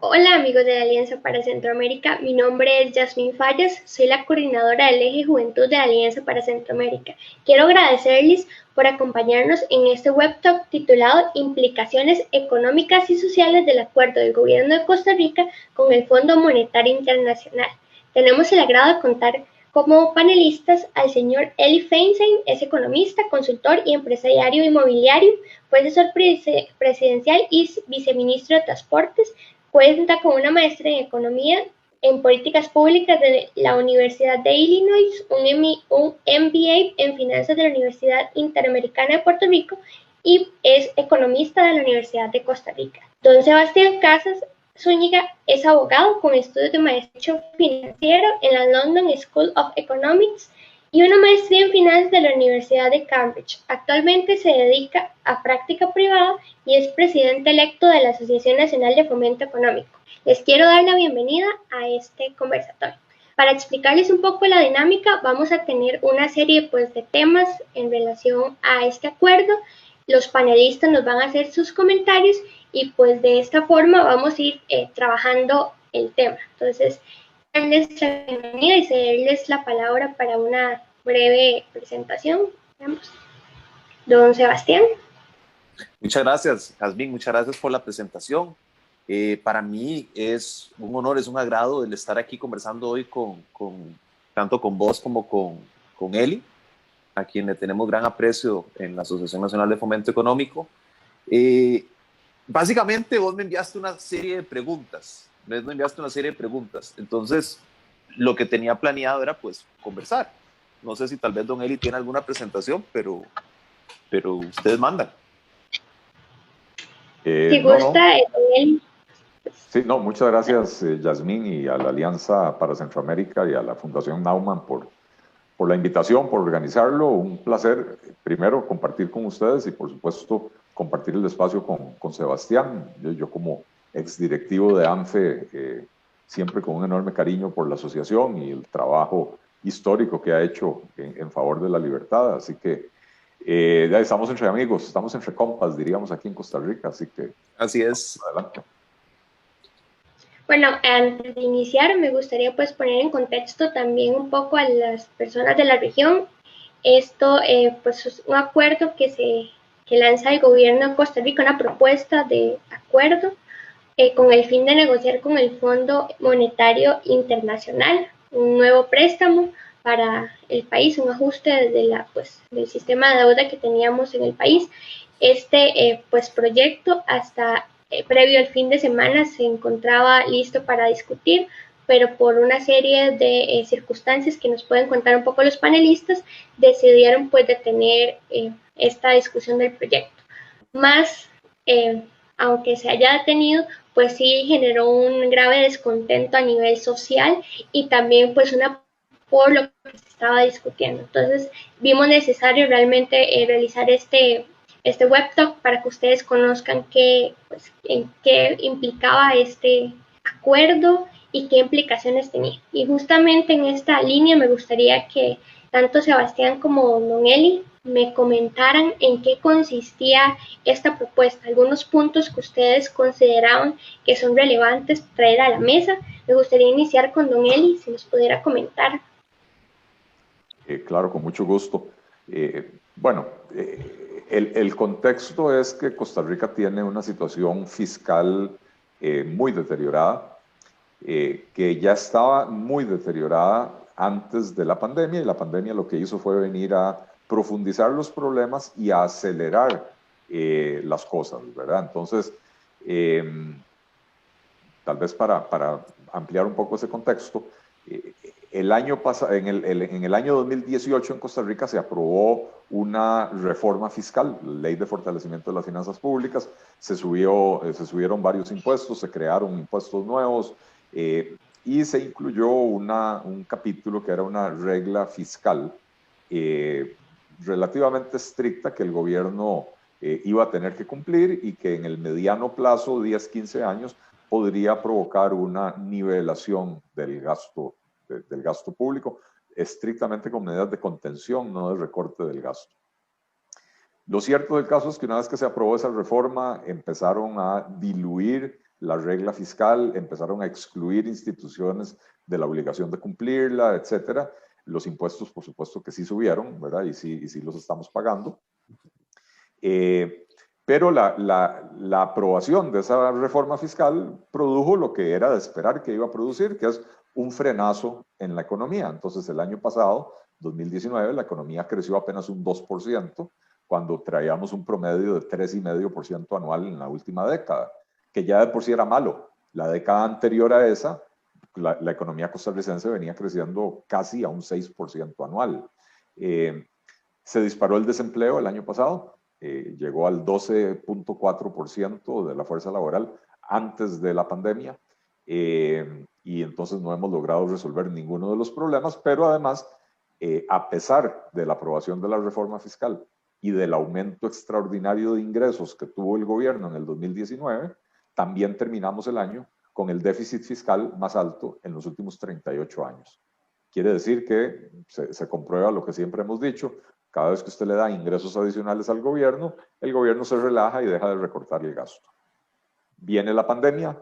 Hola amigos de la Alianza para Centroamérica, mi nombre es Yasmín Fallas, soy la coordinadora del Eje Juventud de la Alianza para Centroamérica. Quiero agradecerles por acompañarnos en este web talk titulado Implicaciones económicas y sociales del acuerdo del gobierno de Costa Rica con el Fondo Monetario Internacional. Tenemos el agrado de contar como panelistas al señor Eli Feinstein, es economista, consultor y empresario inmobiliario, fue asesor presidencial y viceministro de Transportes. Cuenta con una maestría en Economía en Políticas Públicas de la Universidad de Illinois, un MBA en Finanzas de la Universidad Interamericana de Puerto Rico y es economista de la Universidad de Costa Rica. Don Sebastián Casas Zúñiga es abogado con estudios de maestría financiero en la London School of Economics y una maestría en finanzas de la Universidad de Cambridge. Actualmente se dedica a práctica privada y es presidente electo de la Asociación Nacional de Fomento Económico. Les quiero dar la bienvenida a este conversatorio. Para explicarles un poco la dinámica, vamos a tener una serie de temas en relación a este acuerdo. Los panelistas nos van a hacer sus comentarios y pues de esta forma vamos a ir trabajando el tema. Entonces, darles la bienvenida y cederles la palabra para una breve presentación. Veamos. Don Sebastián. Muchas gracias, Jazmín, muchas gracias por la presentación. Para mí es un honor, es un agrado el estar aquí conversando hoy tanto con vos como con Eli, a quien le tenemos gran aprecio en la Asociación Nacional de Fomento Económico. Eh, Básicamente vos me enviaste una serie de preguntas, entonces lo que tenía planeado era pues conversar. No sé si tal vez don Eli tiene alguna presentación, pero ustedes mandan. Si No, gusta, no. él. Sí, no, muchas gracias, Yasmín, y a la Alianza para Centroamérica y a la Fundación Naumann por la invitación, por organizarlo. Un placer, primero, compartir con ustedes y, por supuesto, compartir el espacio con Sebastián. Yo como exdirectivo de ANFE, siempre con un enorme cariño por la asociación y el trabajo histórico que ha hecho en favor de la libertad. Así que ya estamos entre amigos, estamos entre compas, diríamos aquí en Costa Rica. Así que, Así es. adelante. Bueno, antes de iniciar me gustaría pues poner en contexto también un poco a las personas de la región. Esto pues es un acuerdo que lanza el gobierno de Costa Rica, una propuesta de acuerdo con el fin de negociar con el Fondo Monetario Internacional un nuevo préstamo para el país, un ajuste del sistema de deuda que teníamos en el país. Este proyecto hasta previo al fin de semana se encontraba listo para discutir, pero por una serie de circunstancias que nos pueden contar un poco los panelistas, decidieron pues detener esta discusión del proyecto. Más, aunque se haya detenido, pues sí generó un grave descontento a nivel social y también pues una por lo que se estaba discutiendo. Entonces vimos necesario realmente realizar este web talk para que ustedes conozcan en qué implicaba este acuerdo y qué implicaciones tenía. Y justamente en esta línea me gustaría que tanto Sebastián como Don Eli me comentaran en qué consistía esta propuesta, algunos puntos que ustedes consideraban que son relevantes traer a la mesa. Me gustaría iniciar con Don Eli, si nos pudiera comentar. Claro, con mucho gusto. Bueno, el contexto es que Costa Rica tiene una situación fiscal muy deteriorada, que ya estaba muy deteriorada antes de la pandemia, y la pandemia lo que hizo fue venir a profundizar los problemas y a acelerar las cosas, ¿verdad? Entonces, tal vez para ampliar un poco ese contexto, el año pasado, en el año 2018 en Costa Rica se aprobó una reforma fiscal, la Ley de Fortalecimiento de las Finanzas Públicas. Se subieron varios impuestos, se crearon impuestos nuevos y se incluyó un capítulo que era una regla fiscal relativamente estricta que el gobierno iba a tener que cumplir y que en el mediano plazo, 10, 15 años, podría provocar una nivelación del gasto público, estrictamente con medidas de contención, no de recorte del gasto. Lo cierto del caso es que una vez que se aprobó esa reforma, empezaron a diluir la regla fiscal, empezaron a excluir instituciones de la obligación de cumplirla, etcétera. Los impuestos, por supuesto, que sí subieron, ¿verdad? Y sí los estamos pagando. Pero la aprobación de esa reforma fiscal produjo lo que era de esperar que iba a producir, que es un frenazo en la economía. Entonces, el año pasado, 2019, la economía creció apenas un 2%, cuando traíamos un promedio de 3,5% anual en la última década, que ya de por sí era malo. La década anterior a esa, la economía costarricense venía creciendo casi a un 6% anual. Se disparó el desempleo el año pasado, llegó al 12,4% de la fuerza laboral antes de la pandemia, y entonces no hemos logrado resolver ninguno de los problemas, pero además, a pesar de la aprobación de la reforma fiscal y del aumento extraordinario de ingresos que tuvo el gobierno en el 2019, también terminamos el año con el déficit fiscal más alto en los últimos 38 años. Quiere decir que se comprueba lo que siempre hemos dicho: cada vez que usted le da ingresos adicionales al gobierno, el gobierno se relaja y deja de recortar el gasto. Viene la pandemia,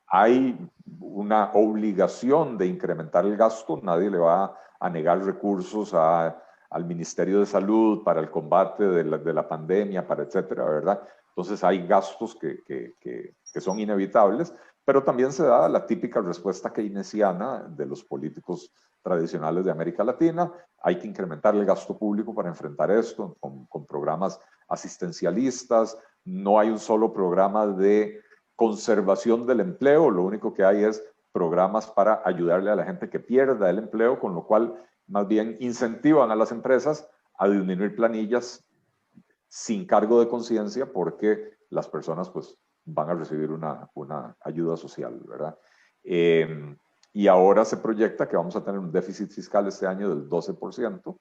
hay una obligación de incrementar el gasto, nadie le va a negar recursos al Ministerio de Salud para el combate de la pandemia, para etcétera, ¿verdad? Entonces hay gastos que son inevitables, pero también se da la típica respuesta keynesiana de los políticos tradicionales de América Latina: hay que incrementar el gasto público para enfrentar esto, con programas asistencialistas. No hay un solo programa de conservación del empleo, lo único que hay es programas para ayudarle a la gente que pierda el empleo, con lo cual más bien incentivan a las empresas a disminuir planillas sin cargo de conciencia, porque las personas pues van a recibir una ayuda social, ¿verdad? Y ahora se proyecta que vamos a tener un déficit fiscal este año del 12%,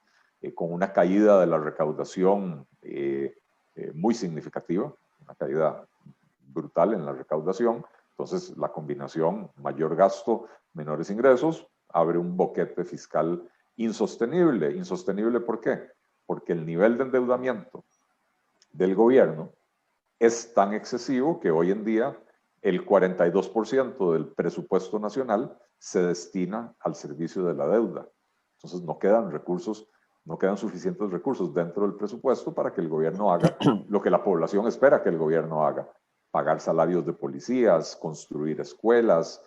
con una caída de la recaudación muy significativa, una caída brutal en la recaudación. Entonces, la combinación mayor gasto, menores ingresos, abre un boquete fiscal insostenible. ¿Insostenible por qué? Porque el nivel de endeudamiento del gobierno es tan excesivo que hoy en día el 42% del presupuesto nacional se destina al servicio de la deuda. Entonces no quedan recursos, no quedan suficientes recursos dentro del presupuesto para que el gobierno haga lo que la población espera que el gobierno haga: pagar salarios de policías, construir escuelas,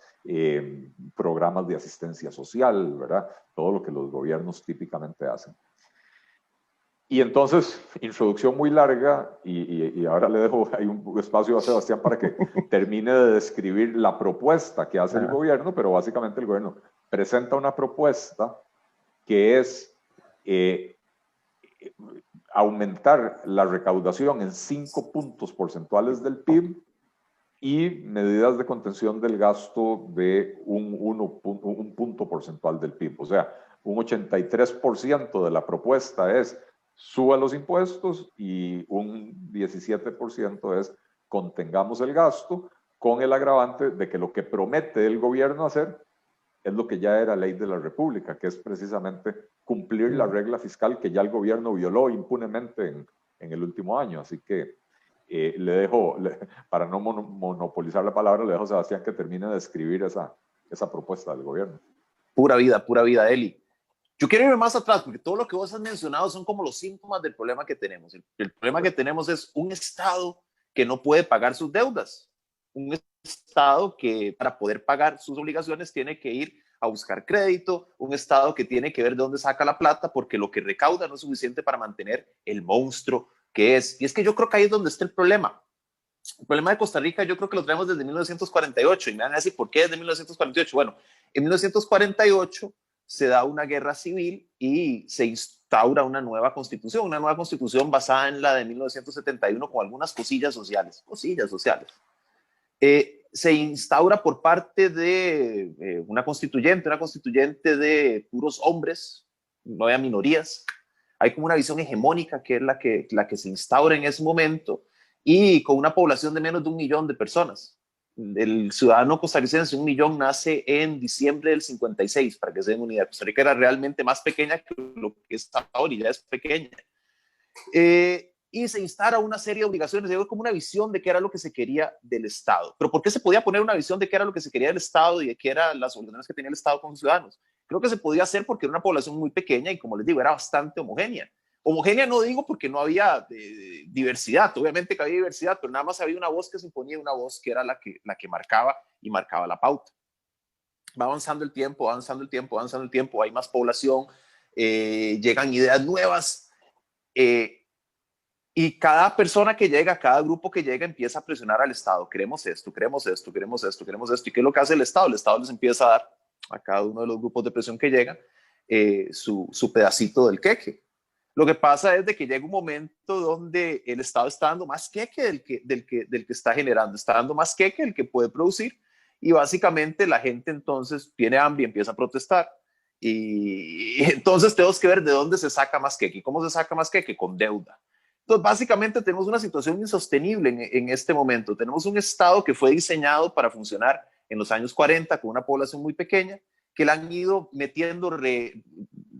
programas de asistencia social, ¿verdad? Todo lo que los gobiernos típicamente hacen. Y entonces, introducción muy larga, y ahora le dejo ahí un espacio a Sebastián para que termine de describir la propuesta que hace el gobierno, pero básicamente el gobierno presenta una propuesta que es aumentar la recaudación en 5 puntos porcentuales del PIB y medidas de contención del gasto de un punto porcentual del PIB. O sea, un 83% de la propuesta es: suba los impuestos, y un 17% es: contengamos el gasto, con el agravante de que lo que promete el gobierno hacer es lo que ya era ley de la República, que es precisamente cumplir la regla fiscal que ya el gobierno violó impunemente en el último año. Así que le dejo, para no monopolizar la palabra, le dejo a Sebastián que termine de escribir esa propuesta del gobierno. Pura vida, Eli. Yo quiero irme más atrás, porque todo lo que vos has mencionado son como los síntomas del problema que tenemos. El problema que tenemos es un Estado que no puede pagar sus deudas, un Estado que para poder pagar sus obligaciones tiene que ir a buscar crédito, un Estado que tiene que ver de dónde saca la plata, porque lo que recauda no es suficiente para mantener el monstruo que es. Y es que yo creo que ahí es donde está el problema. El problema de Costa Rica yo creo que lo traemos desde 1948, y me van a decir, ¿por qué desde 1948? Bueno, en 1948 se da una guerra civil y se instaura una nueva constitución basada en la de 1971, con algunas cosillas sociales. Se instaura por parte de una constituyente de puros hombres, no había minorías. Hay como una visión hegemónica que es la que se instaura en ese momento, y con una población de menos de 1 millón de personas. El ciudadano costarricense, 1 millón, nace en diciembre del 56, para que se den una idea. Costa Rica era realmente más pequeña que lo que está ahora, y ya es pequeña. y se instara una serie de obligaciones, llegó como una visión de qué era lo que se quería del Estado. Pero ¿por qué se podía poner una visión de qué era lo que se quería del Estado y de qué eran las obligaciones que tenía el Estado con los ciudadanos? Creo que se podía hacer porque era una población muy pequeña y, como les digo, era bastante homogénea. Homogénea no digo porque no había diversidad, obviamente que había diversidad, pero nada más había una voz que se imponía, una voz que era la que marcaba y marcaba la pauta. Va avanzando el tiempo, avanzando el tiempo, avanzando el tiempo, hay más población, llegan ideas nuevas, y cada persona que llega, cada grupo que llega empieza a presionar al Estado. Queremos esto, queremos esto, queremos esto, queremos esto. ¿Y qué es lo que hace el Estado? El Estado les empieza a dar a cada uno de los grupos de presión que llegan su pedacito del queque. Lo que pasa es de que llega un momento donde el Estado está dando más queque del que está generando, está dando más queque del que puede producir, y básicamente la gente entonces tiene hambre y empieza a protestar. Y entonces tenemos que ver de dónde se saca más queque. ¿Cómo se saca más queque? Con deuda. Entonces, básicamente tenemos una situación insostenible en este momento. Tenemos un Estado que fue diseñado para funcionar en los años 40 con una población muy pequeña, que le han ido metiendo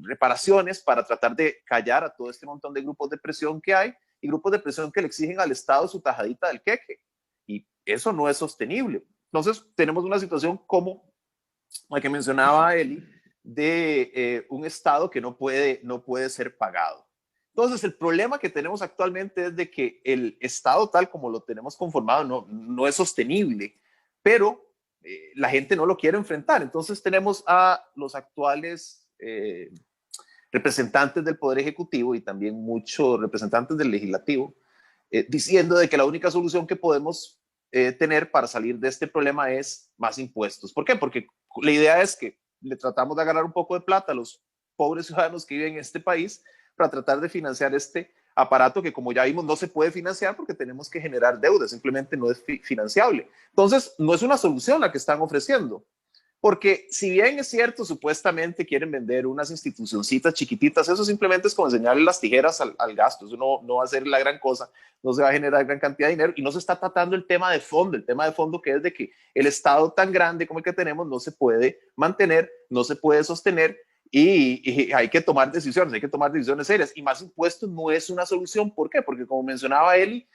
reparaciones para tratar de callar a todo este montón de grupos de presión que hay, y grupos de presión que le exigen al Estado su tajadita del queque. Y eso no es sostenible. Entonces, tenemos una situación como la que mencionaba Eli, de un Estado que no puede ser pagado. Entonces, el problema que tenemos actualmente es de que el Estado tal como lo tenemos conformado no es sostenible, pero la gente no lo quiere enfrentar. Entonces, tenemos a los actuales representantes del Poder Ejecutivo y también muchos representantes del Legislativo diciendo de que la única solución que podemos tener para salir de este problema es más impuestos. ¿Por qué? Porque la idea es que le tratamos de agarrar un poco de plata a los pobres ciudadanos que viven en este país para tratar de financiar este aparato que, como ya vimos, no se puede financiar porque tenemos que generar deuda, simplemente no es financiable. Entonces, no es una solución la que están ofreciendo, porque si bien es cierto, supuestamente quieren vender unas institucioncitas chiquititas, eso simplemente es como enseñarle las tijeras al gasto, eso no va a ser la gran cosa, no se va a generar gran cantidad de dinero, y no se está tratando el tema de fondo que es de que el Estado tan grande como el que tenemos no se puede mantener, no se puede sostener, y hay que tomar decisiones serias, y más impuestos no es una solución. ¿Por qué? Porque, como mencionaba Eli,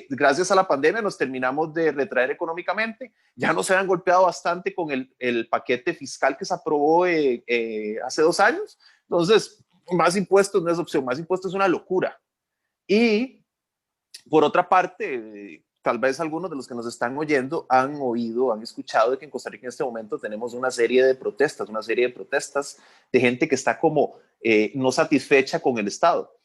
gracias a la pandemia nos terminamos de retraer económicamente, ya nos habían golpeado bastante con el paquete fiscal que se aprobó hace 2 años, entonces más impuestos no es opción, más impuestos es una locura. Y por otra parte, tal vez algunos de los que nos están oyendo han escuchado de que en Costa Rica en este momento tenemos una serie de protestas de gente que está como no satisfecha con el Estado.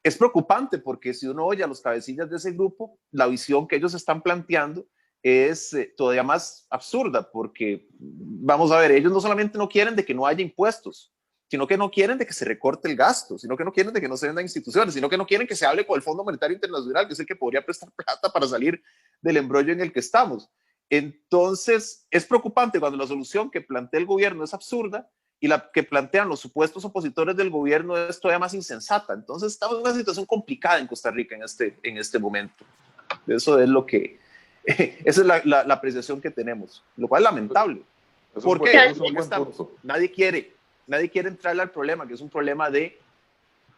Es preocupante porque si uno oye a los cabecillas de ese grupo, la visión que ellos están planteando es todavía más absurda, porque vamos a ver, ellos no solamente no quieren de que no haya impuestos, sino que no quieren de que se recorte el gasto, sino que no quieren de que no se vendan instituciones, sino que no quieren que se hable con el Fondo Monetario Internacional, que es el que podría prestar plata para salir del embrollo en el que estamos. Entonces, es preocupante cuando la solución que plantea el gobierno es absurda y la que plantean los supuestos opositores del gobierno es todavía más insensata. Entonces, estamos en una situación complicada en Costa Rica en este momento. Eso es lo que, esa es la apreciación que tenemos, lo cual es lamentable. ¿Por qué? Nadie quiere entrarle al problema, que es un problema de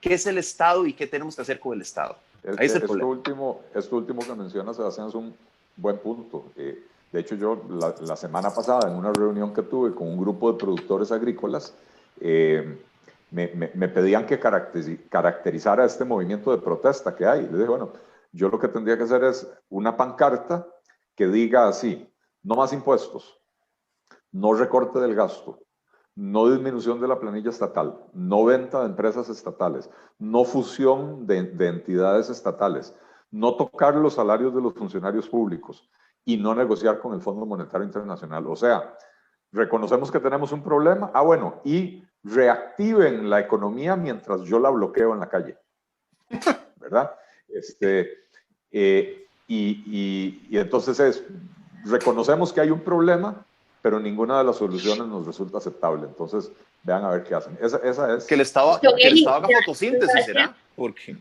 qué es el Estado y qué tenemos que hacer con el Estado. Ahí es el problema. Esto último que menciona, Sebastián, es un buen punto. De hecho, yo la semana pasada, en una reunión que tuve con un grupo de productores agrícolas, me pedían que caracterizara este movimiento de protesta que hay. Les dije, bueno, yo lo que tendría que hacer es una pancarta que diga así: no más impuestos, no recorte del gasto, no disminución de la planilla estatal, no venta de empresas estatales, no fusión de entidades estatales, no tocar los salarios de los funcionarios públicos y no negociar con el Fondo Monetario Internacional. O sea, reconocemos que tenemos un problema, bueno, y reactiven la economía mientras yo la bloqueo en la calle, ¿verdad? Y entonces reconocemos que hay un problema, pero ninguna de las soluciones nos resulta aceptable. Entonces, vean a ver qué hacen. Esa es... Que el Estado haga fotosíntesis, ¿será? Porque...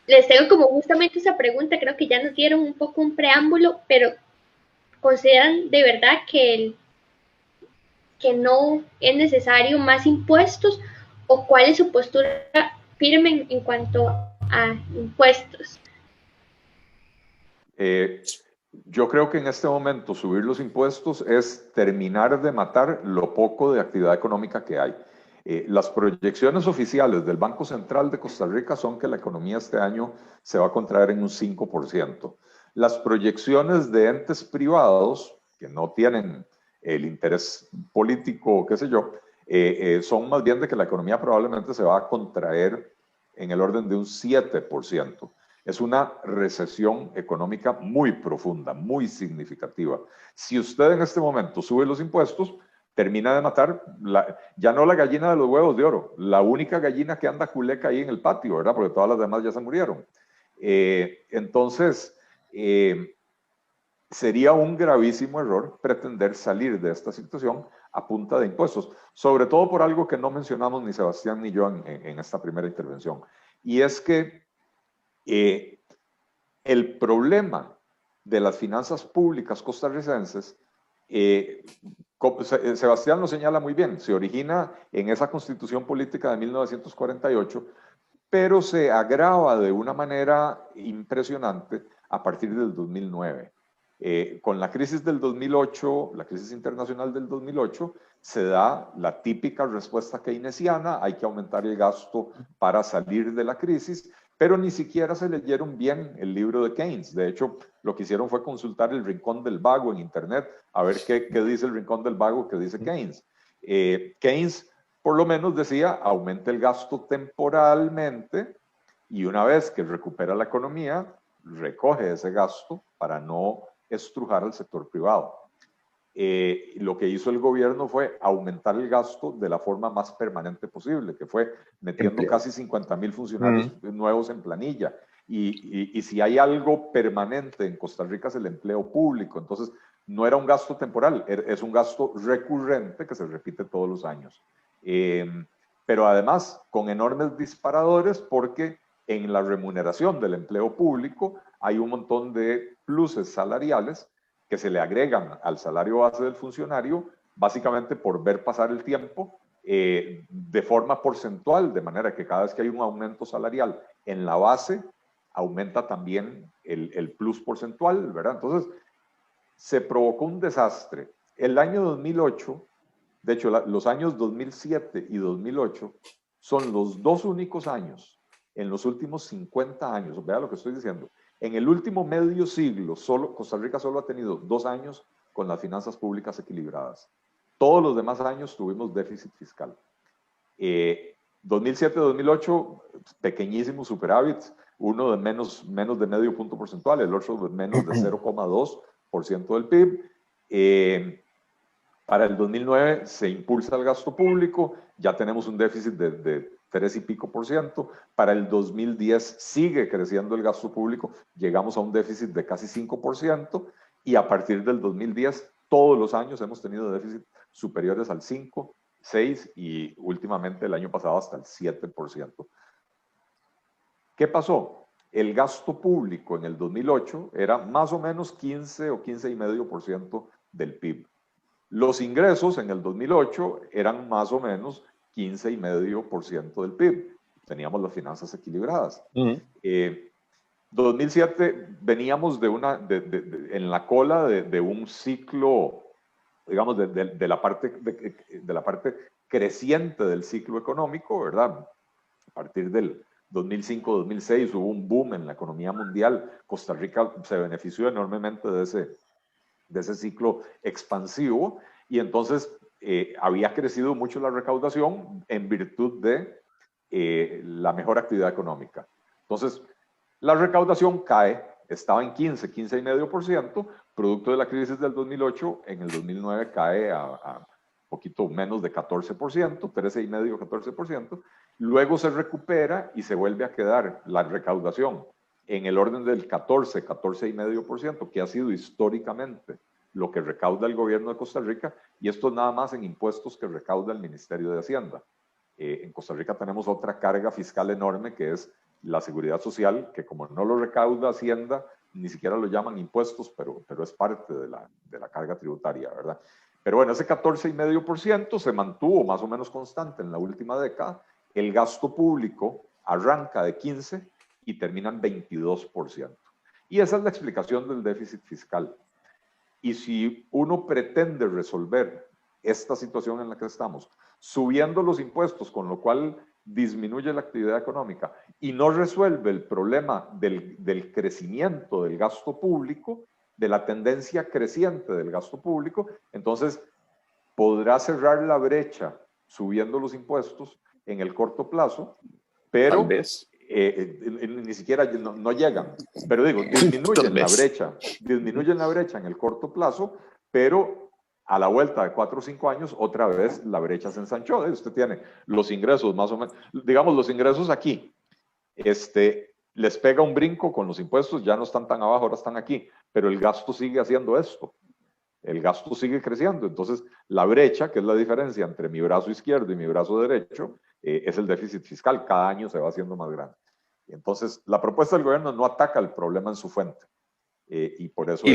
Les tengo como justamente esa pregunta, creo que ya nos dieron un poco un preámbulo, pero ¿consideran de verdad que no es necesario más impuestos, o cuál es su postura firme en cuanto a impuestos? Yo creo que en este momento subir los impuestos es terminar de matar lo poco de actividad económica que hay. Las proyecciones oficiales del Banco Central de Costa Rica son que la economía este año se va a contraer en un 5%. Las proyecciones de entes privados, que no tienen el interés político, qué sé yo, son más bien de que la economía probablemente se va a contraer en el orden de un 7%. Es una recesión económica muy profunda, muy significativa. Si usted en este momento sube los impuestos, termina de matar, ya no la gallina de los huevos de oro, la única gallina que anda juleca ahí en el patio, ¿verdad? Porque todas las demás ya se murieron. Entonces, sería un gravísimo error pretender salir de esta situación a punta de impuestos, sobre todo por algo que no mencionamos ni Sebastián ni yo en esta primera intervención, y es que el problema de las finanzas públicas costarricenses, Sebastián lo señala muy bien, se origina en esa constitución política de 1948, pero se agrava de una manera impresionante a partir del 2009. Con la crisis del 2008, la crisis internacional del 2008, se da la típica respuesta keynesiana, hay que aumentar el gasto para salir de la crisis, pero ni siquiera se leyeron bien el libro de Keynes. De hecho, lo que hicieron fue consultar el Rincón del Vago en Internet, a ver qué dice el Rincón del Vago, qué dice Keynes. Keynes, por lo menos, decía, aumente el gasto temporalmente y una vez que recupera la economía, recoge ese gasto para no estrujar al sector privado. Lo que hizo el gobierno fue aumentar el gasto de la forma más permanente posible, que fue metiendo casi 50,000 funcionarios nuevos en planilla. Y si hay algo permanente en Costa Rica es el empleo público. Entonces, no era un gasto temporal, es un gasto recurrente que se repite todos los años. Pero además, con enormes disparadores, porque en la remuneración del empleo público hay un montón de pluses salariales que se le agregan al salario base del funcionario, básicamente por ver pasar el tiempo de forma porcentual, de manera que cada vez que hay un aumento salarial en la base, aumenta también el plus porcentual, ¿verdad? Entonces, se provocó un desastre. El año 2008, de hecho, los años 2007 y 2008 son los dos únicos años en los últimos 50 años, vea lo que estoy diciendo, en el último medio siglo, Costa Rica solo ha tenido 2 años con las finanzas públicas equilibradas. Todos los demás años tuvimos déficit fiscal. 2007-2008, pequeñísimos superávits, uno de menos de medio punto porcentual, el otro de menos de 0,2% del PIB. Para el 2009 se impulsa el gasto público, ya tenemos un déficit de 3 y pico por ciento. Para el 2010 sigue creciendo el gasto público, llegamos a un déficit de casi 5%, y a partir del 2010 todos los años hemos tenido déficit superiores al 5, 6 y últimamente el año pasado hasta el 7%. ¿Qué pasó? El gasto público en el 2008 era más o menos 15 o 15,5% del PIB. Los ingresos en el 2008 eran más o menos 15,5% del PIB. Teníamos las finanzas equilibradas. 2007 veníamos en la cola de un ciclo, digamos, de la parte creciente del ciclo económico, ¿verdad? A partir del 2005-2006 hubo un boom en la economía mundial. Costa Rica se benefició enormemente de ese ciclo expansivo, y entonces había crecido mucho la recaudación en virtud de la mejor actividad económica. Entonces, la recaudación cae, estaba en 15,5%, producto de la crisis del 2008, en el 2009 cae a poquito menos de 14%, 13,5%, 14%, luego se recupera y se vuelve a quedar la recaudación en el orden del 14, 14,5%, que ha sido históricamente lo que recauda el gobierno de Costa Rica, y esto nada más en impuestos que recauda el Ministerio de Hacienda. En Costa Rica tenemos otra carga fiscal enorme, que es la seguridad social, que como no lo recauda Hacienda, ni siquiera lo llaman impuestos, pero es parte de la carga tributaria, ¿verdad? Pero bueno, ese 14,5% se mantuvo más o menos constante en la última década. El gasto público arranca de 15 y termina en 22%. Y esa es la explicación del déficit fiscal. Y si uno pretende resolver esta situación en la que estamos, subiendo los impuestos, con lo cual disminuye la actividad económica, y no resuelve el problema del crecimiento del gasto público, de la tendencia creciente del gasto público, entonces podrá cerrar la brecha subiendo los impuestos en el corto plazo, pero Tal vez. Ni siquiera no llegan. Pero digo, disminuyen la brecha en el corto plazo, pero a la vuelta de 4 o 5 años, otra vez la brecha se ensanchó. Usted tiene los ingresos más o menos, digamos, los ingresos aquí, les pega un brinco con los impuestos, ya no están tan abajo, ahora están aquí, pero el gasto sigue haciendo esto. El gasto sigue creciendo. Entonces, la brecha, que es la diferencia entre mi brazo izquierdo y mi brazo derecho, es el déficit fiscal. Cada año se va haciendo más grande. Entonces, la propuesta del gobierno no ataca el problema en su fuente. Y por eso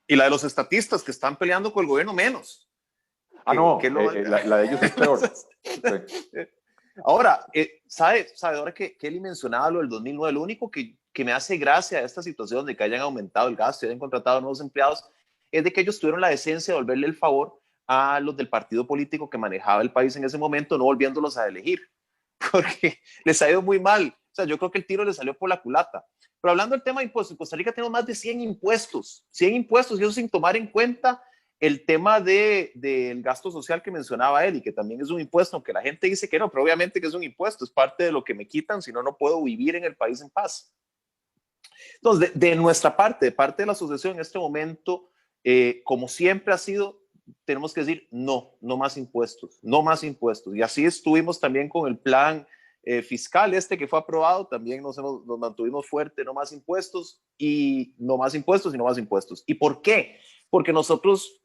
y la de los estatistas que están peleando con el gobierno menos. No, la de ellos es peor. Sí. Ahora, ¿sabe ahora que Kelly mencionaba lo del 2009? Lo único que me hace gracia a esta situación de que hayan aumentado el gasto y hayan contratado nuevos empleados es de que ellos tuvieron la decencia de devolverle el favor a los del partido político que manejaba el país en ese momento, no volviéndolos a elegir, porque les ha ido muy mal. O sea, yo creo que el tiro le salió por la culata. Pero hablando del tema de impuestos, en Costa Rica tenemos más de 100 impuestos, y eso sin tomar en cuenta el tema del gasto social que mencionaba él, y que también es un impuesto, aunque la gente dice que no, pero obviamente que es un impuesto, es parte de lo que me quitan, si no, no puedo vivir en el país en paz. Entonces, de nuestra parte, de parte de la asociación en este momento, como siempre ha sido, tenemos que decir no más impuestos, no más impuestos. Y así estuvimos también con el plan fiscal que fue aprobado, también nos mantuvimos fuerte, no más impuestos y no más impuestos y no más impuestos. ¿Y por qué? Porque nosotros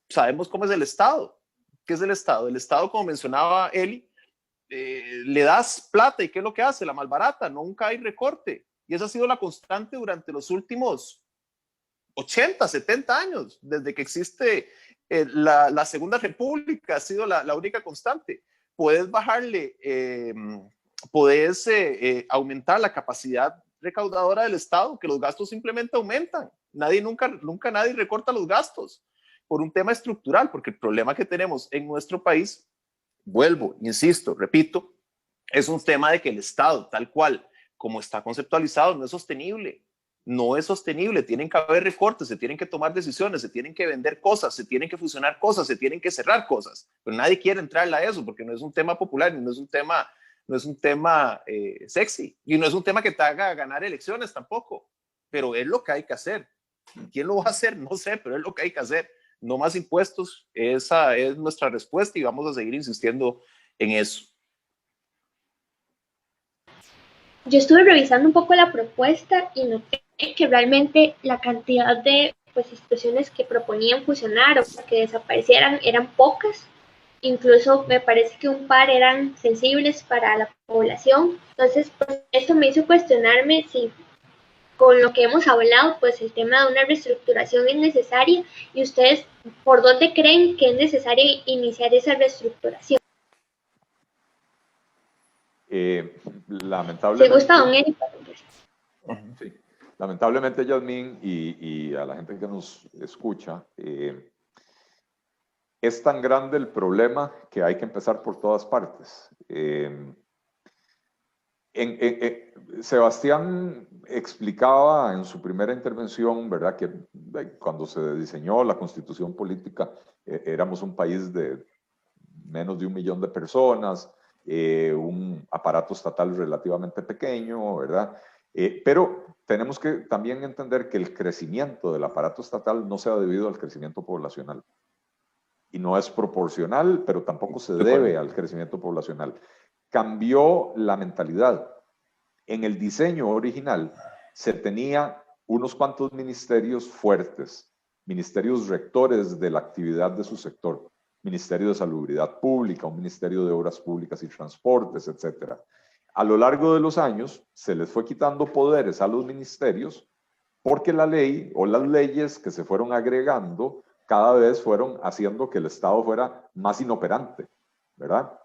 sabemos cómo es el Estado. ¿Qué es el Estado? El Estado, como mencionaba Eli, le das plata y ¿qué es lo que hace? La malbarata, nunca hay recorte. Y esa ha sido la constante durante los últimos 80, 70 años, desde que existe la Segunda República, ha sido la única constante. Puedes bajarle, puedes aumentar la capacidad recaudadora del Estado, que los gastos simplemente aumentan. Nunca nadie recorta los gastos por un tema estructural, porque el problema que tenemos en nuestro país, vuelvo, insisto, repito, es un tema de que el Estado, tal cual como está conceptualizado, no es sostenible. No es sostenible, tienen que haber recortes, se tienen que tomar decisiones, se tienen que vender cosas, se tienen que fusionar cosas, se tienen que cerrar cosas, pero nadie quiere entrarle a eso porque no es un tema popular, no es un tema sexy, y no es un tema que te haga ganar elecciones tampoco, pero es lo que hay que hacer. ¿Quién lo va a hacer? No sé, pero es lo que hay que hacer. No más impuestos, esa es nuestra respuesta y vamos a seguir insistiendo en eso. Yo estuve revisando un poco la propuesta y noté que realmente la cantidad de instituciones que proponían fusionar o que desaparecieran eran pocas. Incluso me parece que un par eran sensibles para la población. Entonces, pues, esto me hizo cuestionarme si con lo que hemos hablado, pues el tema de una reestructuración es necesaria, y ustedes, ¿por dónde creen que es necesario iniciar esa reestructuración? Lamentablemente. ¿Se gusta, don Eric? Sí. Lamentablemente, Yasmín, y a la gente que nos escucha, es tan grande el problema que hay que empezar por todas partes. Sebastián explicaba en su primera intervención, ¿verdad?, que cuando se diseñó la Constitución Política, éramos un país de menos de 1 millón de personas, un aparato estatal relativamente pequeño, ¿verdad? Pero tenemos que también entender que el crecimiento del aparato estatal no se ha debido al crecimiento poblacional. Y no es proporcional, pero tampoco se debe al crecimiento poblacional. Cambió la mentalidad. En el diseño original se tenía unos cuantos ministerios fuertes, ministerios rectores de la actividad de su sector, Ministerio de Salubridad Pública, un Ministerio de Obras Públicas y Transportes, etc. A lo largo de los años se les fue quitando poderes a los ministerios porque la ley o las leyes que se fueron agregando cada vez fueron haciendo que el Estado fuera más inoperante, ¿verdad?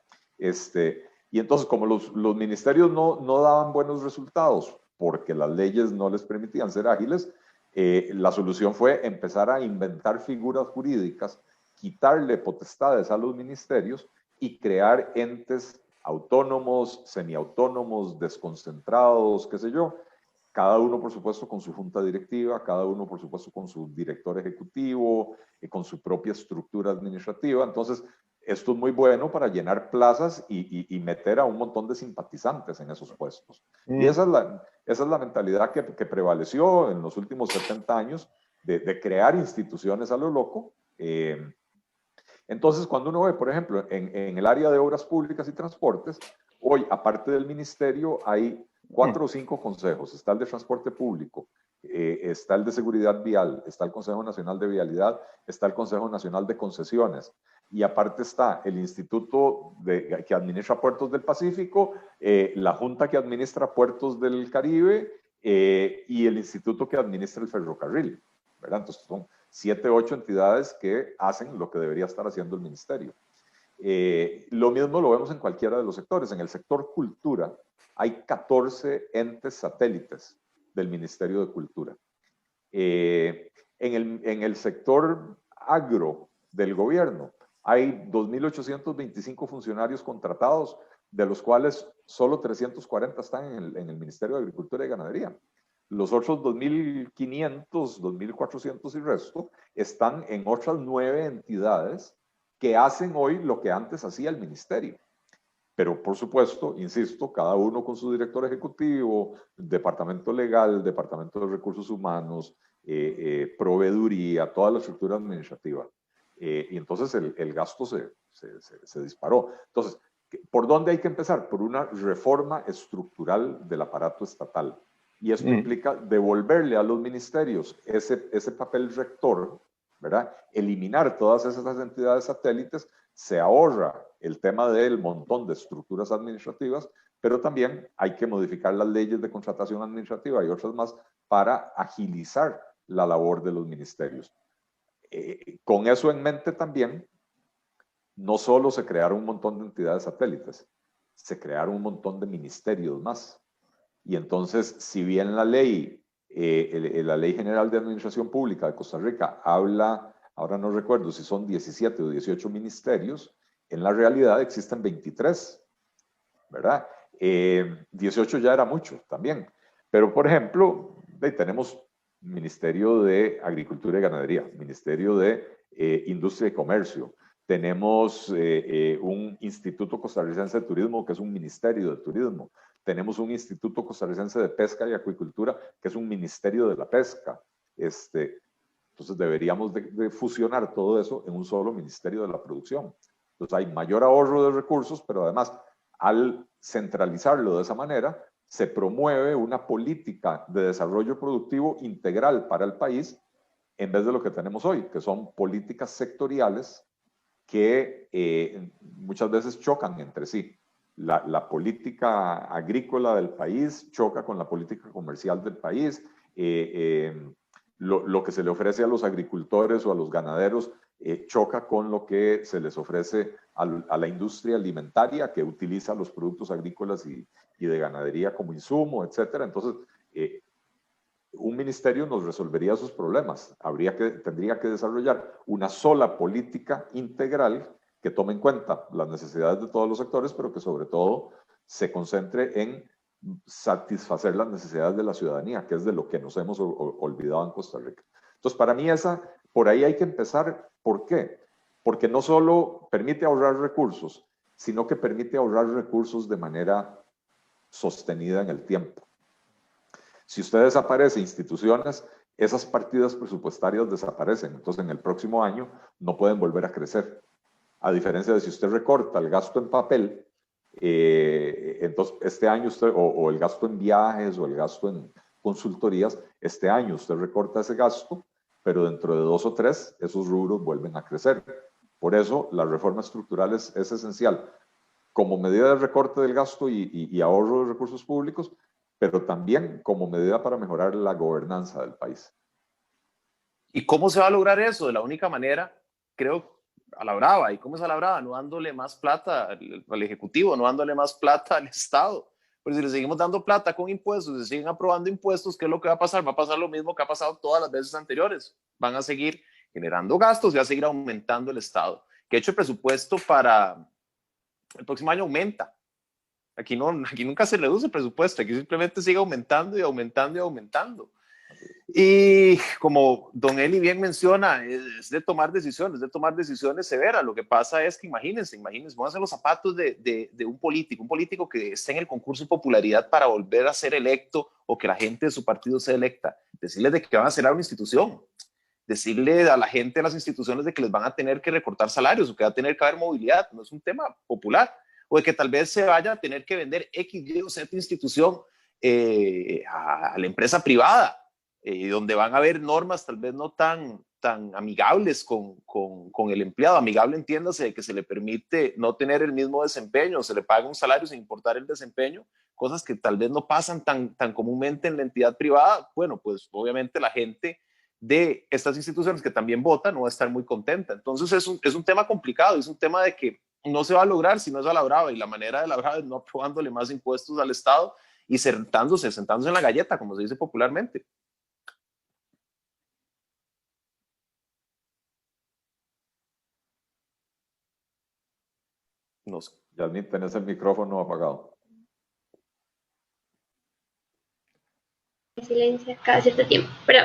Y entonces, como los ministerios no daban buenos resultados porque las leyes no les permitían ser ágiles, la solución fue empezar a inventar figuras jurídicas, quitarle potestades a los ministerios y crear entes autónomos, semiautónomos, desconcentrados, qué sé yo, cada uno por supuesto con su junta directiva, cada uno por supuesto con su director ejecutivo, con su propia estructura administrativa. Entonces, esto es muy bueno para llenar plazas y meter a un montón de simpatizantes en esos puestos. Y esa es la mentalidad que prevaleció en los últimos 70 años de crear instituciones a lo loco. Entonces, cuando uno ve, por ejemplo, en el área de obras públicas y transportes, hoy, aparte del ministerio, hay 4 o 5 consejos. Está el de transporte público, está el de seguridad vial, está el Consejo Nacional de Vialidad, está el Consejo Nacional de Concesiones, y aparte está el Instituto que administra Puertos del Pacífico, la Junta que administra Puertos del Caribe y el Instituto que administra el ferrocarril, ¿verdad? Entonces son 7, 8 entidades que hacen lo que debería estar haciendo el ministerio. Lo mismo lo vemos en cualquiera de los sectores. En el sector cultura hay 14 entes satélites del Ministerio de Cultura. En el sector agro del gobierno hay 2.825 funcionarios contratados, de los cuales solo 340 están en el Ministerio de Agricultura y Ganadería. Los otros 2.500, 2.400 y resto están en otras 9 entidades que hacen hoy lo que antes hacía el ministerio. Pero por supuesto, insisto, cada uno con su director ejecutivo, departamento legal, departamento de recursos humanos, proveeduría, toda la estructura administrativa. Y entonces el gasto se disparó. Entonces, ¿por dónde hay que empezar? Por una reforma estructural del aparato estatal. Y esto implica devolverle a los ministerios ese papel rector, ¿verdad? Eliminar todas esas entidades satélites, se ahorra el tema del montón de estructuras administrativas, pero también hay que modificar las leyes de contratación administrativa y otras más para agilizar la labor de los ministerios. Con eso en mente también, no solo se crearon un montón de entidades satélites, se crearon un montón de ministerios más. Y entonces, si bien la ley General de Administración Pública de Costa Rica habla, ahora no recuerdo si son 17 o 18 ministerios, en la realidad existen 23, ¿verdad? 18 ya era mucho también. Pero, por ejemplo, tenemos Ministerio de Agricultura y Ganadería, Ministerio de Industria y Comercio, tenemos un Instituto Costarricense de Turismo, que es un Ministerio de Turismo. Tenemos un Instituto Costarricense de Pesca y Acuicultura, que es un Ministerio de la Pesca. Entonces deberíamos de fusionar todo eso en un solo Ministerio de la Producción. Entonces hay mayor ahorro de recursos, pero además al centralizarlo de esa manera, se promueve una política de desarrollo productivo integral para el país, en vez de lo que tenemos hoy, que son políticas sectoriales que muchas veces chocan entre sí. La política agrícola del país choca con la política comercial del país. Lo que se le ofrece a los agricultores o a los ganaderos choca con lo que se les ofrece a la industria alimentaria que utiliza los productos agrícolas y de ganadería como insumo, etc. Entonces, un ministerio nos resolvería sus problemas. Tendría que desarrollar una sola política integral que tome en cuenta las necesidades de todos los sectores, pero que sobre todo se concentre en satisfacer las necesidades de la ciudadanía, que es de lo que nos hemos olvidado en Costa Rica. Entonces, para mí por ahí hay que empezar. ¿Por qué? Porque no solo permite ahorrar recursos, sino que permite ahorrar recursos de manera sostenida en el tiempo. Si usted desaparece instituciones, esas partidas presupuestarias desaparecen. Entonces, en el próximo año no pueden volver a crecer. A diferencia de si usted recorta el gasto en papel, entonces este año usted, o el gasto en viajes o el gasto en consultorías, este año usted recorta ese gasto, pero dentro de 2 o 3, esos rubros vuelven a crecer. Por eso, la reforma estructural es esencial como medida de recorte del gasto y ahorro de recursos públicos, pero también como medida para mejorar la gobernanza del país. ¿Y cómo se va a lograr eso? De la única manera, creo a la brava. ¿Y cómo es a la brava? No dándole más plata al Ejecutivo, no dándole más plata al Estado. Pero si le seguimos dando plata con impuestos, se siguen aprobando impuestos, ¿qué es lo que va a pasar? Va a pasar lo mismo que ha pasado todas las veces anteriores. Van a seguir generando gastos y va a seguir aumentando el Estado. Que de hecho el presupuesto para el próximo año aumenta. Aquí nunca se reduce el presupuesto, aquí simplemente sigue aumentando y aumentando y aumentando. Y como don Eli bien menciona, es de tomar decisiones severas. Lo que pasa es que imagínense, pónganse en los zapatos de un político que esté en el concurso de popularidad para volver a ser electo o que la gente de su partido sea electa. Decirles de que van a cerrar una institución, decirle a la gente de las instituciones de que les van a tener que recortar salarios o que va a tener que haber movilidad, no es un tema popular, o de que tal vez se vaya a tener que vender X, Y o Z institución a la empresa privada, donde van a haber normas tal vez no tan amigables con el empleado. Amigable, entiéndase, de que se le permite no tener el mismo desempeño, se le paga un salario sin importar el desempeño, cosas que tal vez no pasan tan comúnmente en la entidad privada. Bueno, pues obviamente la gente de estas instituciones que también votan no va a estar muy contenta. Entonces es un tema complicado, es un tema de que no se va a lograr si no es a la brava, y la manera de la brava es no aprobándole más impuestos al Estado y sentándose en la galleta, como se dice popularmente. No sé. Yasmín, tenés el micrófono apagado. Silencio cada cierto tiempo. Pero,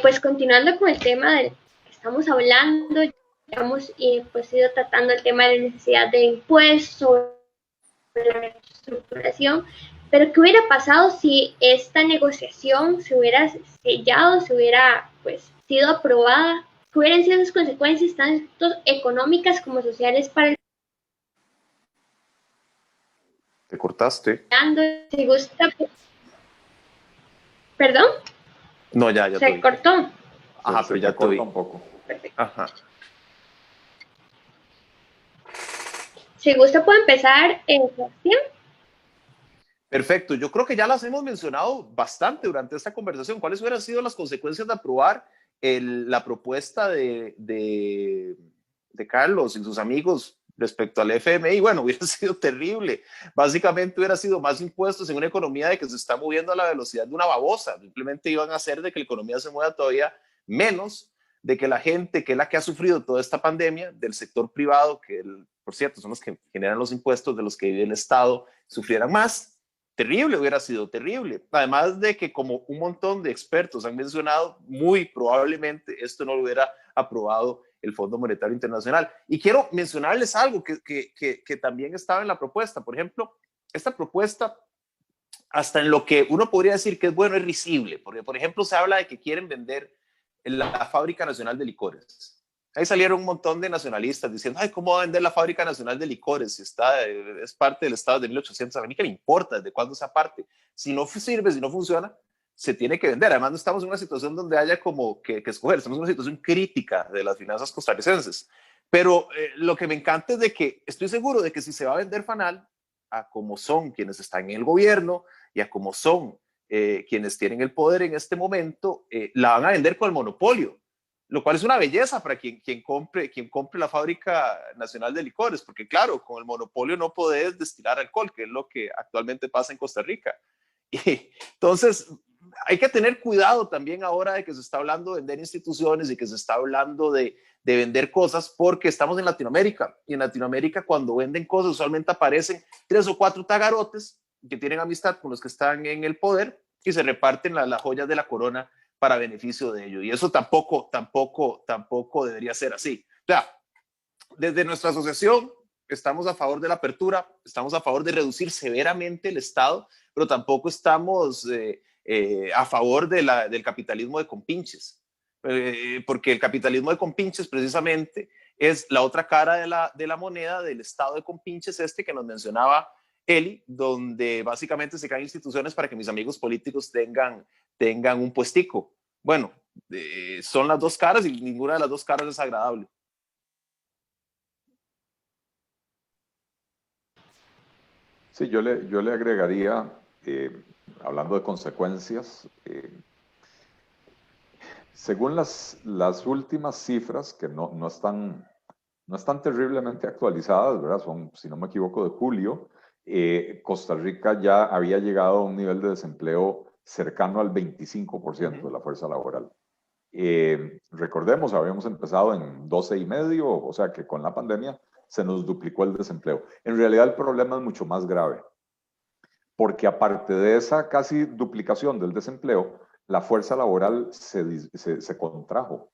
pues continuando con el tema del que estamos hablando, ya hemos pues ido tratando el tema de la necesidad de impuestos, sobre la reestructuración, pero ¿qué hubiera pasado si esta negociación se hubiera sellado, se hubiera pues sido aprobada? ¿Qué hubieran sido sus consecuencias tanto económicas como sociales para el Te cortaste. si gusta, perdón, No, ya se te cortó. Ajá, pero ya te oí. Un poco. Perfecto. Ajá. Si gusta, puedo empezar, Sebastián. Perfecto, yo creo que ya las hemos mencionado bastante durante esta conversación. ¿Cuáles hubieran sido las consecuencias de aprobar la propuesta de Carlos y sus amigos respecto al FMI? Bueno, hubiera sido terrible. Básicamente hubiera sido más impuestos en una economía de que se está moviendo a la velocidad de una babosa. Simplemente iban a hacer de que la economía se mueva todavía menos, de que la gente, que es la que ha sufrido toda esta pandemia, del sector privado, que por cierto son los que generan los impuestos de los que vive el Estado, sufrieran más. Terrible, hubiera sido terrible. Además de que, como un montón de expertos han mencionado, muy probablemente esto no lo hubiera aprobado el Fondo Monetario Internacional. Y quiero mencionarles algo que también estaba en la propuesta. Por ejemplo, esta propuesta, hasta en lo que uno podría decir que es bueno, es risible. Porque, por ejemplo, se habla de que quieren vender la Fábrica Nacional de Licores. Ahí salieron un montón de nacionalistas diciendo, ay, ¿cómo va a vender la Fábrica Nacional de Licores si es parte del Estado de 1800? A mí qué me importa desde cuándo esa parte. Si no sirve, si no funciona, se tiene que vender. Además, no estamos en una situación donde haya como que escoger. Estamos en una situación crítica de las finanzas costarricenses. Pero lo que me encanta es de que estoy seguro de que si se va a vender Fanal, a como son quienes están en el gobierno y a como son quienes tienen el poder en este momento, la van a vender con el monopolio, lo cual es una belleza para quien compre la Fábrica Nacional de Licores, porque claro, con el monopolio no podés destilar alcohol, que es lo que actualmente pasa en Costa Rica. Y entonces hay que tener cuidado también ahora de que se está hablando de vender instituciones y que se está hablando de vender cosas, porque estamos en Latinoamérica, y en Latinoamérica cuando venden cosas usualmente aparecen 3 o 4 tagarotes que tienen amistad con los que están en el poder y se reparten las joyas de la corona para beneficio de ellos. Y eso tampoco debería ser así. O sea, desde nuestra asociación estamos a favor de la apertura, estamos a favor de reducir severamente el Estado, pero tampoco estamos a favor del capitalismo de compinches, porque el capitalismo de compinches precisamente es la otra cara de la moneda del Estado de compinches que nos mencionaba Eli, donde básicamente se crean instituciones para que mis amigos políticos tengan un puestico. Bueno, son las dos caras y ninguna de las dos caras es agradable. Sí, yo le agregaría, hablando de consecuencias, según las últimas cifras, que no están no están terriblemente actualizadas, ¿verdad? Son, si no me equivoco, de julio. Costa Rica ya había llegado a un nivel de desempleo cercano al 25% de la fuerza laboral. Recordemos, habíamos empezado en 12,5, o sea que con la pandemia se nos duplicó el desempleo. En realidad el problema es mucho más grave, porque aparte de esa casi duplicación del desempleo, la fuerza laboral se contrajo.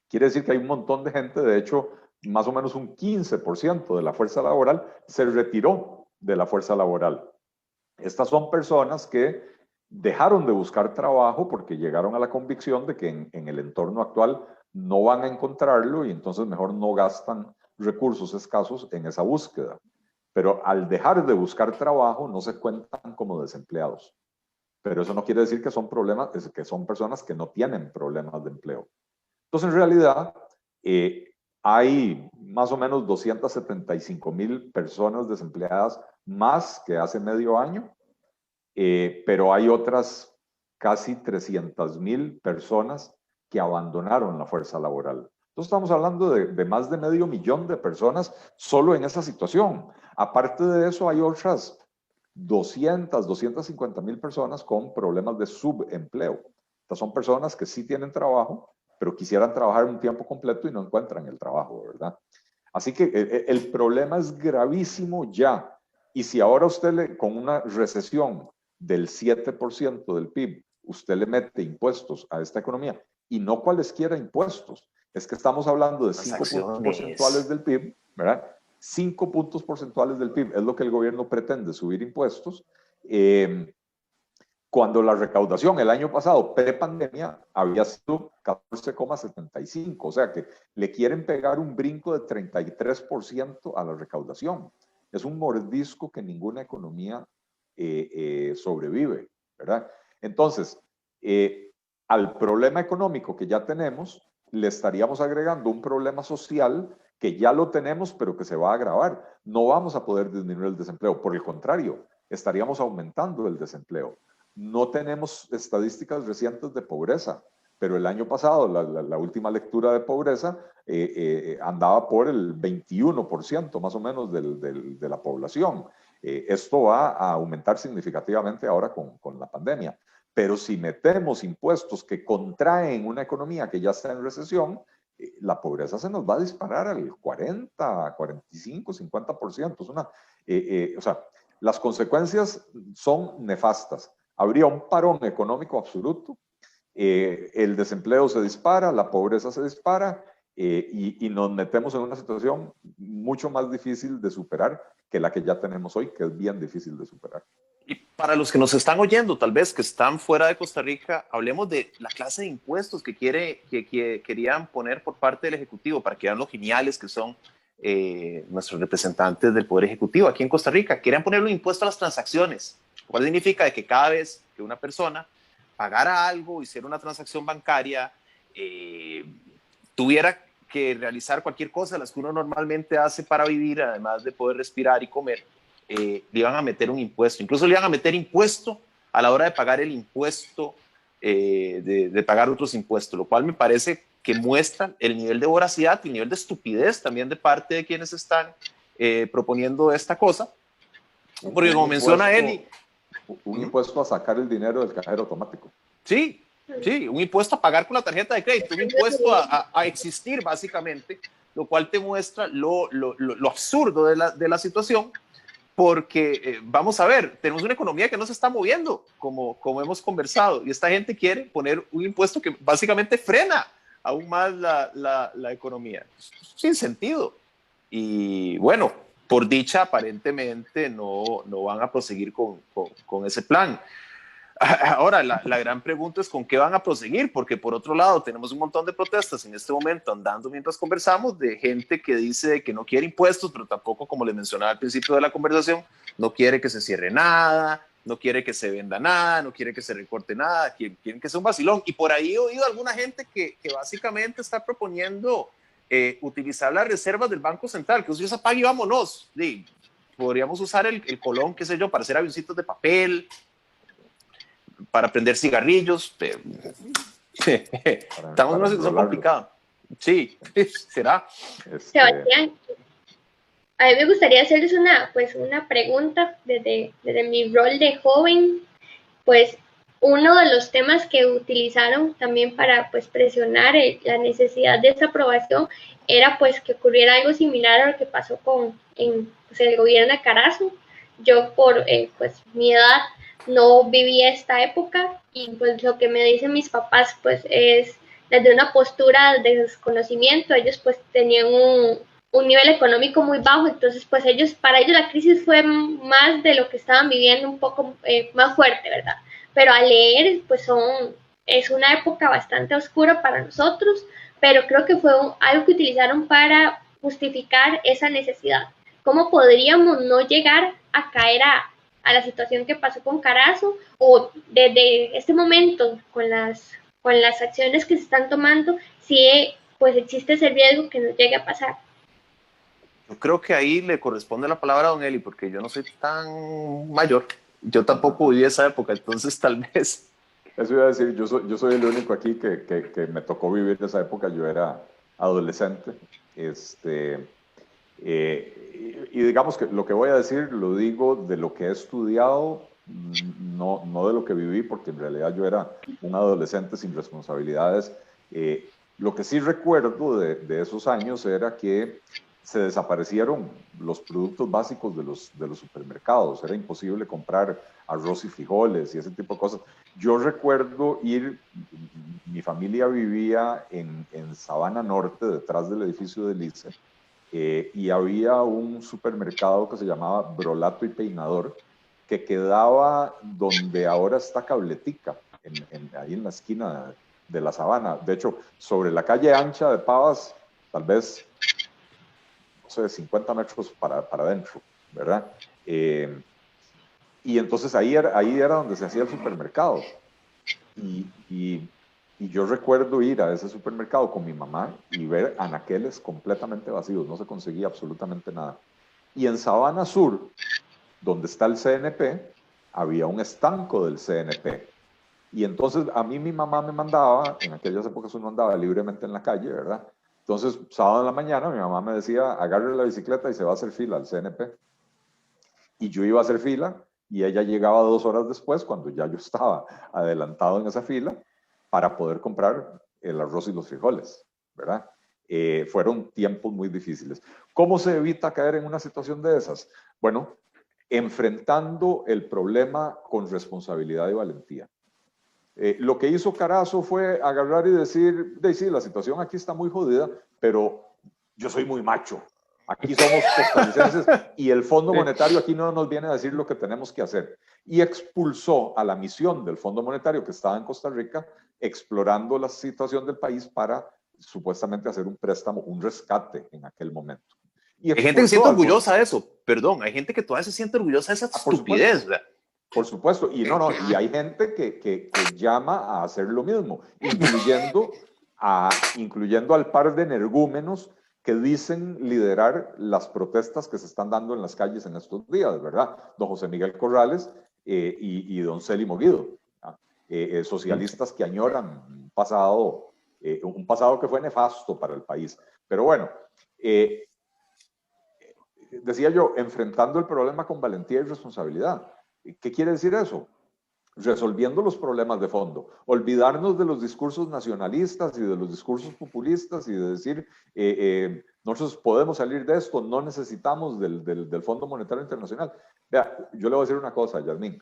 Quiere decir que hay un montón de gente, de hecho, más o menos un 15% de la fuerza laboral se retiró de la fuerza laboral. Estas son personas que dejaron de buscar trabajo porque llegaron a la convicción de que en el entorno actual no van a encontrarlo y entonces mejor no gastan recursos escasos en esa búsqueda. Pero al dejar de buscar trabajo no se cuentan como desempleados. Pero eso no quiere decir que son que son personas que no tienen problemas de empleo. Entonces, en realidad, hay más o menos 275,000 personas desempleadas más que hace medio año, pero hay otras casi 300,000 personas que abandonaron la fuerza laboral. Entonces estamos hablando de más de 500,000 de personas solo en esa situación. Aparte de eso, hay otras 250,000 personas con problemas de subempleo. Estas son personas que sí tienen trabajo, pero quisieran trabajar un tiempo completo y no encuentran el trabajo, ¿verdad? Así que el problema es gravísimo ya. Y si ahora usted con una recesión del 7% del PIB, usted le mete impuestos a esta economía, y no cualesquiera impuestos, es que estamos hablando de 5 puntos porcentuales del PIB, ¿verdad? 5 puntos porcentuales del PIB es lo que el gobierno pretende subir impuestos, cuando la recaudación el año pasado, pre-pandemia, había sido 14,75, o sea que le quieren pegar un brinco de 33% a la recaudación. Es un mordisco que ninguna economía sobrevive, ¿verdad? Entonces, al problema económico que ya tenemos, le estaríamos agregando un problema social que ya lo tenemos, pero que se va a agravar. No vamos a poder disminuir el desempleo, por el contrario, estaríamos aumentando el desempleo. No tenemos estadísticas recientes de pobreza, pero el año pasado, la última lectura de pobreza andaba por el 21% más o menos de la población. Esto va a aumentar significativamente ahora con la pandemia. Pero si metemos impuestos que contraen una economía que ya está en recesión, la pobreza se nos va a disparar al 40, 45, 50%. O sea, las consecuencias son nefastas. Habría un parón económico absoluto, el desempleo se dispara, la pobreza se dispara y nos metemos en una situación mucho más difícil de superar que la que ya tenemos hoy, que es bien difícil de superar. Y para los que nos están oyendo, tal vez que están fuera de Costa Rica, hablemos de la clase de impuestos que querían poner por parte del Ejecutivo para que vean lo geniales que son nuestros representantes del Poder Ejecutivo aquí en Costa Rica. Querían ponerle un impuesto a las transacciones, lo cual significa de que cada vez que una persona pagara algo, hiciera una transacción bancaria, tuviera que realizar cualquier cosa, las que uno normalmente hace para vivir, además de poder respirar y comer, le iban a meter un impuesto. Incluso le iban a meter impuesto a la hora de pagar el impuesto, de pagar otros impuestos, lo cual me parece que muestra el nivel de voracidad y el nivel de estupidez también de parte de quienes están proponiendo esta cosa. Porque como menciona Eli, un impuesto a sacar el dinero del cajero automático. Sí, sí, un impuesto a pagar con la tarjeta de crédito, un impuesto a existir básicamente, lo cual te muestra lo absurdo de la situación, porque vamos a ver, tenemos una economía que no se está moviendo, como hemos conversado, y esta gente quiere poner un impuesto que básicamente frena aún más la economía. Sin sentido. Y bueno, por dicha, aparentemente no van a proseguir con ese plan. Ahora, la gran pregunta es con qué van a proseguir, porque por otro lado tenemos un montón de protestas en este momento andando mientras conversamos, de gente que dice que no quiere impuestos, pero tampoco, como les mencionaba al principio de la conversación, no quiere que se cierre nada, no quiere que se venda nada, no quiere que se recorte nada, quieren que sea un vacilón. Y por ahí he oído a alguna gente que básicamente está proponiendo utilizar las reservas del Banco Central, que usted apague y vámonos. Sí, podríamos usar el colón, qué sé yo, para hacer avioncitos de papel, para prender cigarrillos. Estamos en una situación complicada. Sí, será. Sebastián, a mí me gustaría hacerles una pregunta desde mi rol de joven. Pues uno de los temas que utilizaron también para pues presionar la necesidad de esa aprobación era pues que ocurriera algo similar a lo que pasó pues, el gobierno de Carazo. Yo por pues mi edad no viví esta época y pues lo que me dicen mis papás pues es desde una postura de desconocimiento. Ellos pues tenían un nivel económico muy bajo, entonces pues para ellos la crisis fue más de lo que estaban viviendo, un poco más fuerte, ¿verdad? Pero al leer pues es una época bastante oscura para nosotros, pero creo que fue algo que utilizaron para justificar esa necesidad. ¿Cómo podríamos no llegar a caer a la situación que pasó con Carazo o desde este momento con las acciones que se están tomando, si pues existe ese riesgo que nos llegue a pasar? Yo creo que ahí le corresponde la palabra a don Eli, porque yo no soy tan mayor. Yo tampoco viví esa época, entonces tal vez. Eso iba a decir, yo soy el único aquí que me tocó vivir esa época. Yo era adolescente. Y digamos que lo que voy a decir lo digo de lo que he estudiado, no de lo que viví, porque en realidad yo era un adolescente sin responsabilidades. Lo que sí recuerdo de esos años era que se desaparecieron los productos básicos de los supermercados. Era imposible comprar arroz y frijoles y ese tipo de cosas. Yo recuerdo mi familia vivía en Sabana Norte, detrás del edificio del ICE, y había un supermercado que se llamaba Brolato y Peinador, que quedaba donde ahora está Cabletica, ahí en la esquina de la Sabana. De hecho, sobre la calle ancha de Pavas, tal vez, no sé, 50 metros para adentro, ¿verdad? Y entonces ahí era donde se hacía el supermercado. Y yo recuerdo ir a ese supermercado con mi mamá y ver anaqueles completamente vacíos, no se conseguía absolutamente nada. Y en Sabana Sur, donde está el CNP, había un estanco del CNP. Y entonces a mí mi mamá me mandaba, en aquellas épocas uno andaba libremente en la calle, ¿verdad? Entonces, sábado en la mañana, mi mamá me decía, agarre la bicicleta y se va a hacer fila al CNP. Y yo iba a hacer fila y ella llegaba 2 horas después, cuando ya yo estaba adelantado en esa fila, para poder comprar el arroz y los frijoles, ¿verdad? Fueron tiempos muy difíciles. ¿Cómo se evita caer en una situación de esas? Bueno, enfrentando el problema con responsabilidad y valentía. Lo que hizo Carazo fue agarrar y decir, sí, la situación aquí está muy jodida, pero yo soy muy macho. Aquí somos costarricenses y el Fondo Monetario aquí no nos viene a decir lo que tenemos que hacer. Y expulsó a la misión del Fondo Monetario que estaba en Costa Rica, explorando la situación del país para supuestamente hacer un préstamo, un rescate en aquel momento. Y hay gente que se siente orgullosa de eso, perdón, hay gente que todavía se siente orgullosa de esa estupidez. Por supuesto, y y hay gente que llama a hacer lo mismo, incluyendo al par de energúmenos que dicen liderar las protestas que se están dando en las calles en estos días, ¿verdad? Don José Miguel Corrales y don Célimo Guido, socialistas que añoran un pasado que fue nefasto para el país. Pero bueno, decía yo, enfrentando el problema con valentía y responsabilidad. ¿Qué quiere decir eso? Resolviendo los problemas de fondo, olvidarnos de los discursos nacionalistas y de los discursos populistas y de decir, nosotros podemos salir de esto, no necesitamos del Fondo Monetario Internacional. Vea, yo le voy a decir una cosa, Yasmín.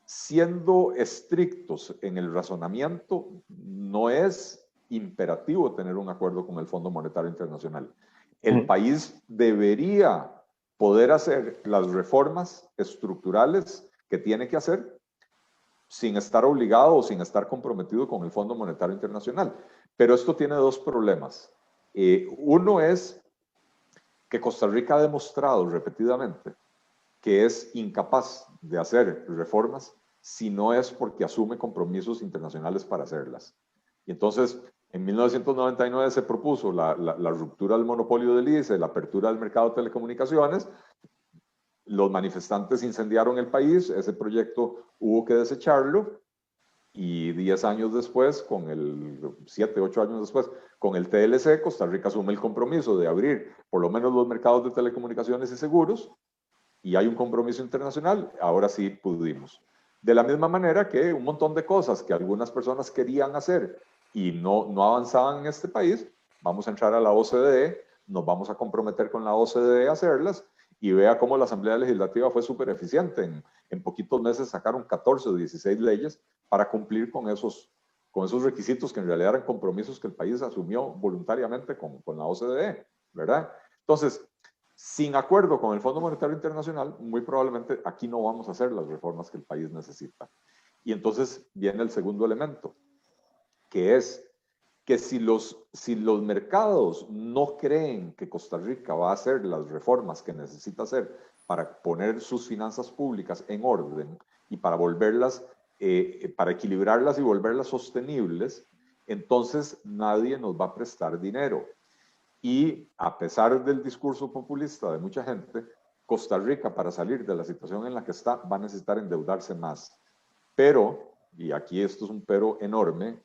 Siendo estrictos en el razonamiento, no es imperativo tener un acuerdo con el Fondo Monetario Internacional. El país debería poder hacer las reformas estructurales que tiene que hacer sin estar obligado o sin estar comprometido con el Fondo Monetario Internacional. Pero esto tiene dos problemas. Uno es que Costa Rica ha demostrado repetidamente que es incapaz de hacer reformas si no es porque asume compromisos internacionales para hacerlas. Y entonces, en 1999 se propuso la ruptura del monopolio del ICE, la apertura del mercado de telecomunicaciones. Los manifestantes incendiaron el país, ese proyecto hubo que desecharlo y 10 años después, 7, 8 años después, con el TLC, Costa Rica asume el compromiso de abrir por lo menos los mercados de telecomunicaciones y seguros, y hay un compromiso internacional, ahora sí pudimos. De la misma manera que un montón de cosas que algunas personas querían hacer y no avanzaban en este país, vamos a entrar a la OCDE, nos vamos a comprometer con la OCDE a hacerlas, y vea cómo la Asamblea Legislativa fue súper eficiente. En poquitos meses sacaron 14 o 16 leyes para cumplir con esos requisitos que en realidad eran compromisos que el país asumió voluntariamente con la OCDE, ¿verdad? Entonces, sin acuerdo con el Fondo Monetario Internacional, muy probablemente aquí no vamos a hacer las reformas que el país necesita. Y entonces viene el segundo elemento, que es que si los mercados no creen que Costa Rica va a hacer las reformas que necesita hacer para poner sus finanzas públicas en orden y para volverlas, para equilibrarlas y volverlas sostenibles, entonces nadie nos va a prestar dinero. Y a pesar del discurso populista de mucha gente, Costa Rica, para salir de la situación en la que está, va a necesitar endeudarse más. Pero, y aquí esto es un pero enorme,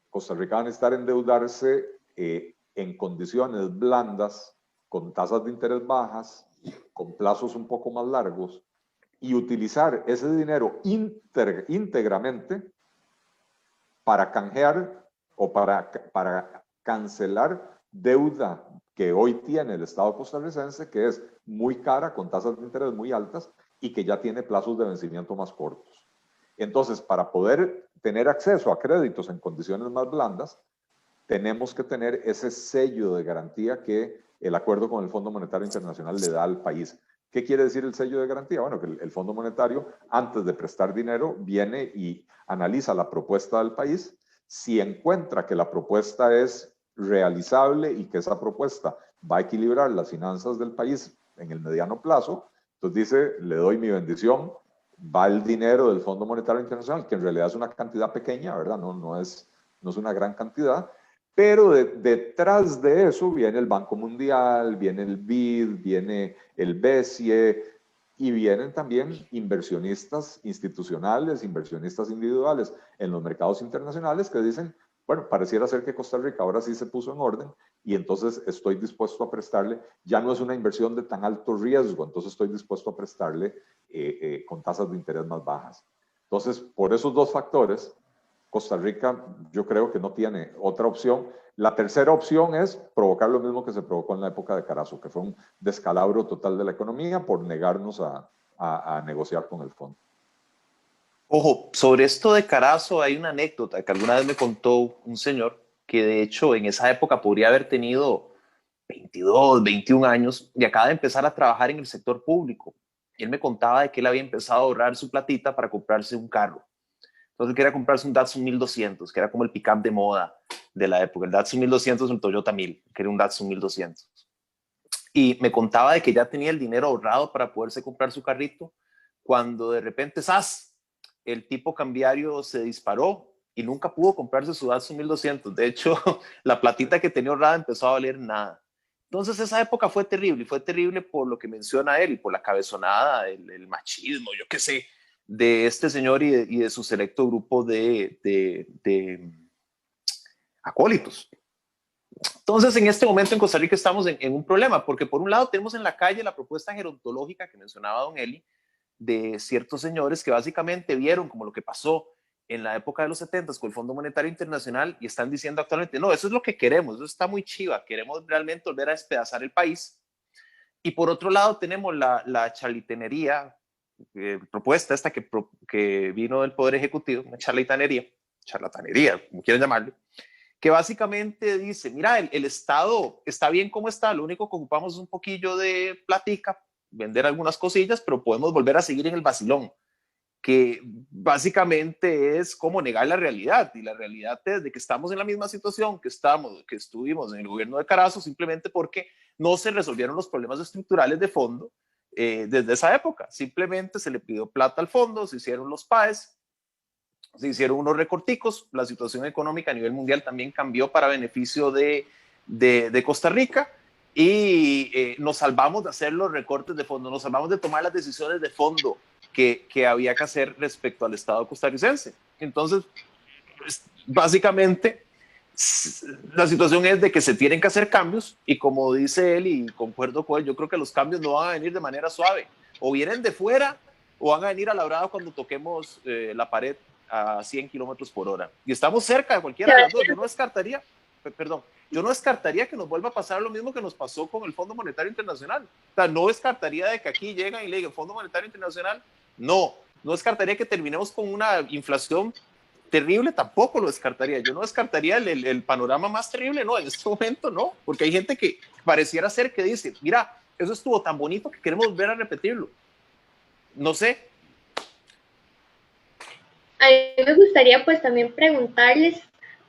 Costa Rica va a necesitar endeudarse en condiciones blandas, con tasas de interés bajas, con plazos un poco más largos, y utilizar ese dinero íntegramente para canjear o para cancelar deuda que hoy tiene el Estado costarricense, que es muy cara, con tasas de interés muy altas y que ya tiene plazos de vencimiento más cortos. Entonces, para poder tener acceso a créditos en condiciones más blandas, tenemos que tener ese sello de garantía que el acuerdo con el Fondo Monetario Internacional le da al país. ¿Qué quiere decir el sello de garantía? Bueno, que el Fondo Monetario, antes de prestar dinero, viene y analiza la propuesta del país. Si encuentra que la propuesta es realizable y que esa propuesta va a equilibrar las finanzas del país en el mediano plazo, entonces dice, le doy mi bendición, va el dinero del Fondo Monetario Internacional, que en realidad es una cantidad pequeña, ¿verdad? No es una gran cantidad, pero detrás de eso viene el Banco Mundial, viene el BID, viene el BESIE y vienen también inversionistas institucionales, inversionistas individuales en los mercados internacionales que dicen, bueno, pareciera ser que Costa Rica ahora sí se puso en orden y entonces estoy dispuesto a prestarle, ya no es una inversión de tan alto riesgo, entonces estoy dispuesto a prestarle con tasas de interés más bajas. Entonces, por esos dos factores, Costa Rica yo creo que no tiene otra opción. La tercera opción es provocar lo mismo que se provocó en la época de Carazo, que fue un descalabro total de la economía por negarnos a negociar con el fondo. Ojo, sobre esto de Carazo hay una anécdota que alguna vez me contó un señor que de hecho en esa época podría haber tenido 22, 21 años y acaba de empezar a trabajar en el sector público. Y él me contaba de que él había empezado a ahorrar su platita para comprarse un carro. Entonces quería comprarse un Datsun 1200, que era como el pick-up de moda de la época. El Datsun 1200 es un Toyota 1000, que era un Datsun 1200. Y me contaba de que ya tenía el dinero ahorrado para poderse comprar su carrito, cuando de repente, ¡zas!, el tipo cambiario se disparó y nunca pudo comprarse su Datsun 1200. De hecho, la platita que tenía ahorrada empezó a valer nada. Entonces esa época fue terrible, y fue terrible por lo que menciona él y por la cabezonada, el machismo, yo qué sé, de este señor y de su selecto grupo de acólitos. Entonces, en este momento en Costa Rica estamos en un problema, porque por un lado tenemos en la calle la propuesta gerontológica que mencionaba don Eli, de ciertos señores que básicamente vieron como lo que pasó en la época de los 70 con el Fondo Monetario Internacional y están diciendo actualmente, no, eso es lo que queremos, eso está muy chiva, queremos realmente volver a despedazar el país. Y por otro lado tenemos la charlatanería, propuesta esta que vino del Poder Ejecutivo, una charlatanería, como quieran llamarlo, que básicamente dice, mira, el Estado está bien como está, lo único que ocupamos es un poquillo de platica, vender algunas cosillas, pero podemos volver a seguir en el vacilón, que básicamente es como negar la realidad, y la realidad es de que estamos en la misma situación que estuvimos en el gobierno de Carazo, simplemente porque no se resolvieron los problemas estructurales de fondo desde esa época. Simplemente se le pidió plata al fondo, se hicieron los PAES, se hicieron unos recorticos, la situación económica a nivel mundial también cambió para beneficio de Costa Rica, y nos salvamos de hacer los recortes de fondo, nos salvamos de tomar las decisiones de fondo que había que hacer respecto al Estado costarricense. Entonces, pues, básicamente, la situación es de que se tienen que hacer cambios y como dice él y concuerdo con él, yo creo que los cambios no van a venir de manera suave, o vienen de fuera o van a venir a la brava cuando toquemos la pared a 100 kilómetros por hora. Y estamos cerca de cualquiera de las dos. Yo no descartaría, perdón, yo no descartaría que nos vuelva a pasar lo mismo que nos pasó con el Fondo Monetario Internacional. O sea, no descartaría de que aquí llegan y le digan Fondo Monetario Internacional, no descartaría que terminemos con una inflación terrible, tampoco lo descartaría. Yo no descartaría el panorama más terrible, no, en este momento no, porque hay gente que pareciera ser que dice, mira, eso estuvo tan bonito que queremos volver a repetirlo. No sé. A mí me gustaría pues también preguntarles,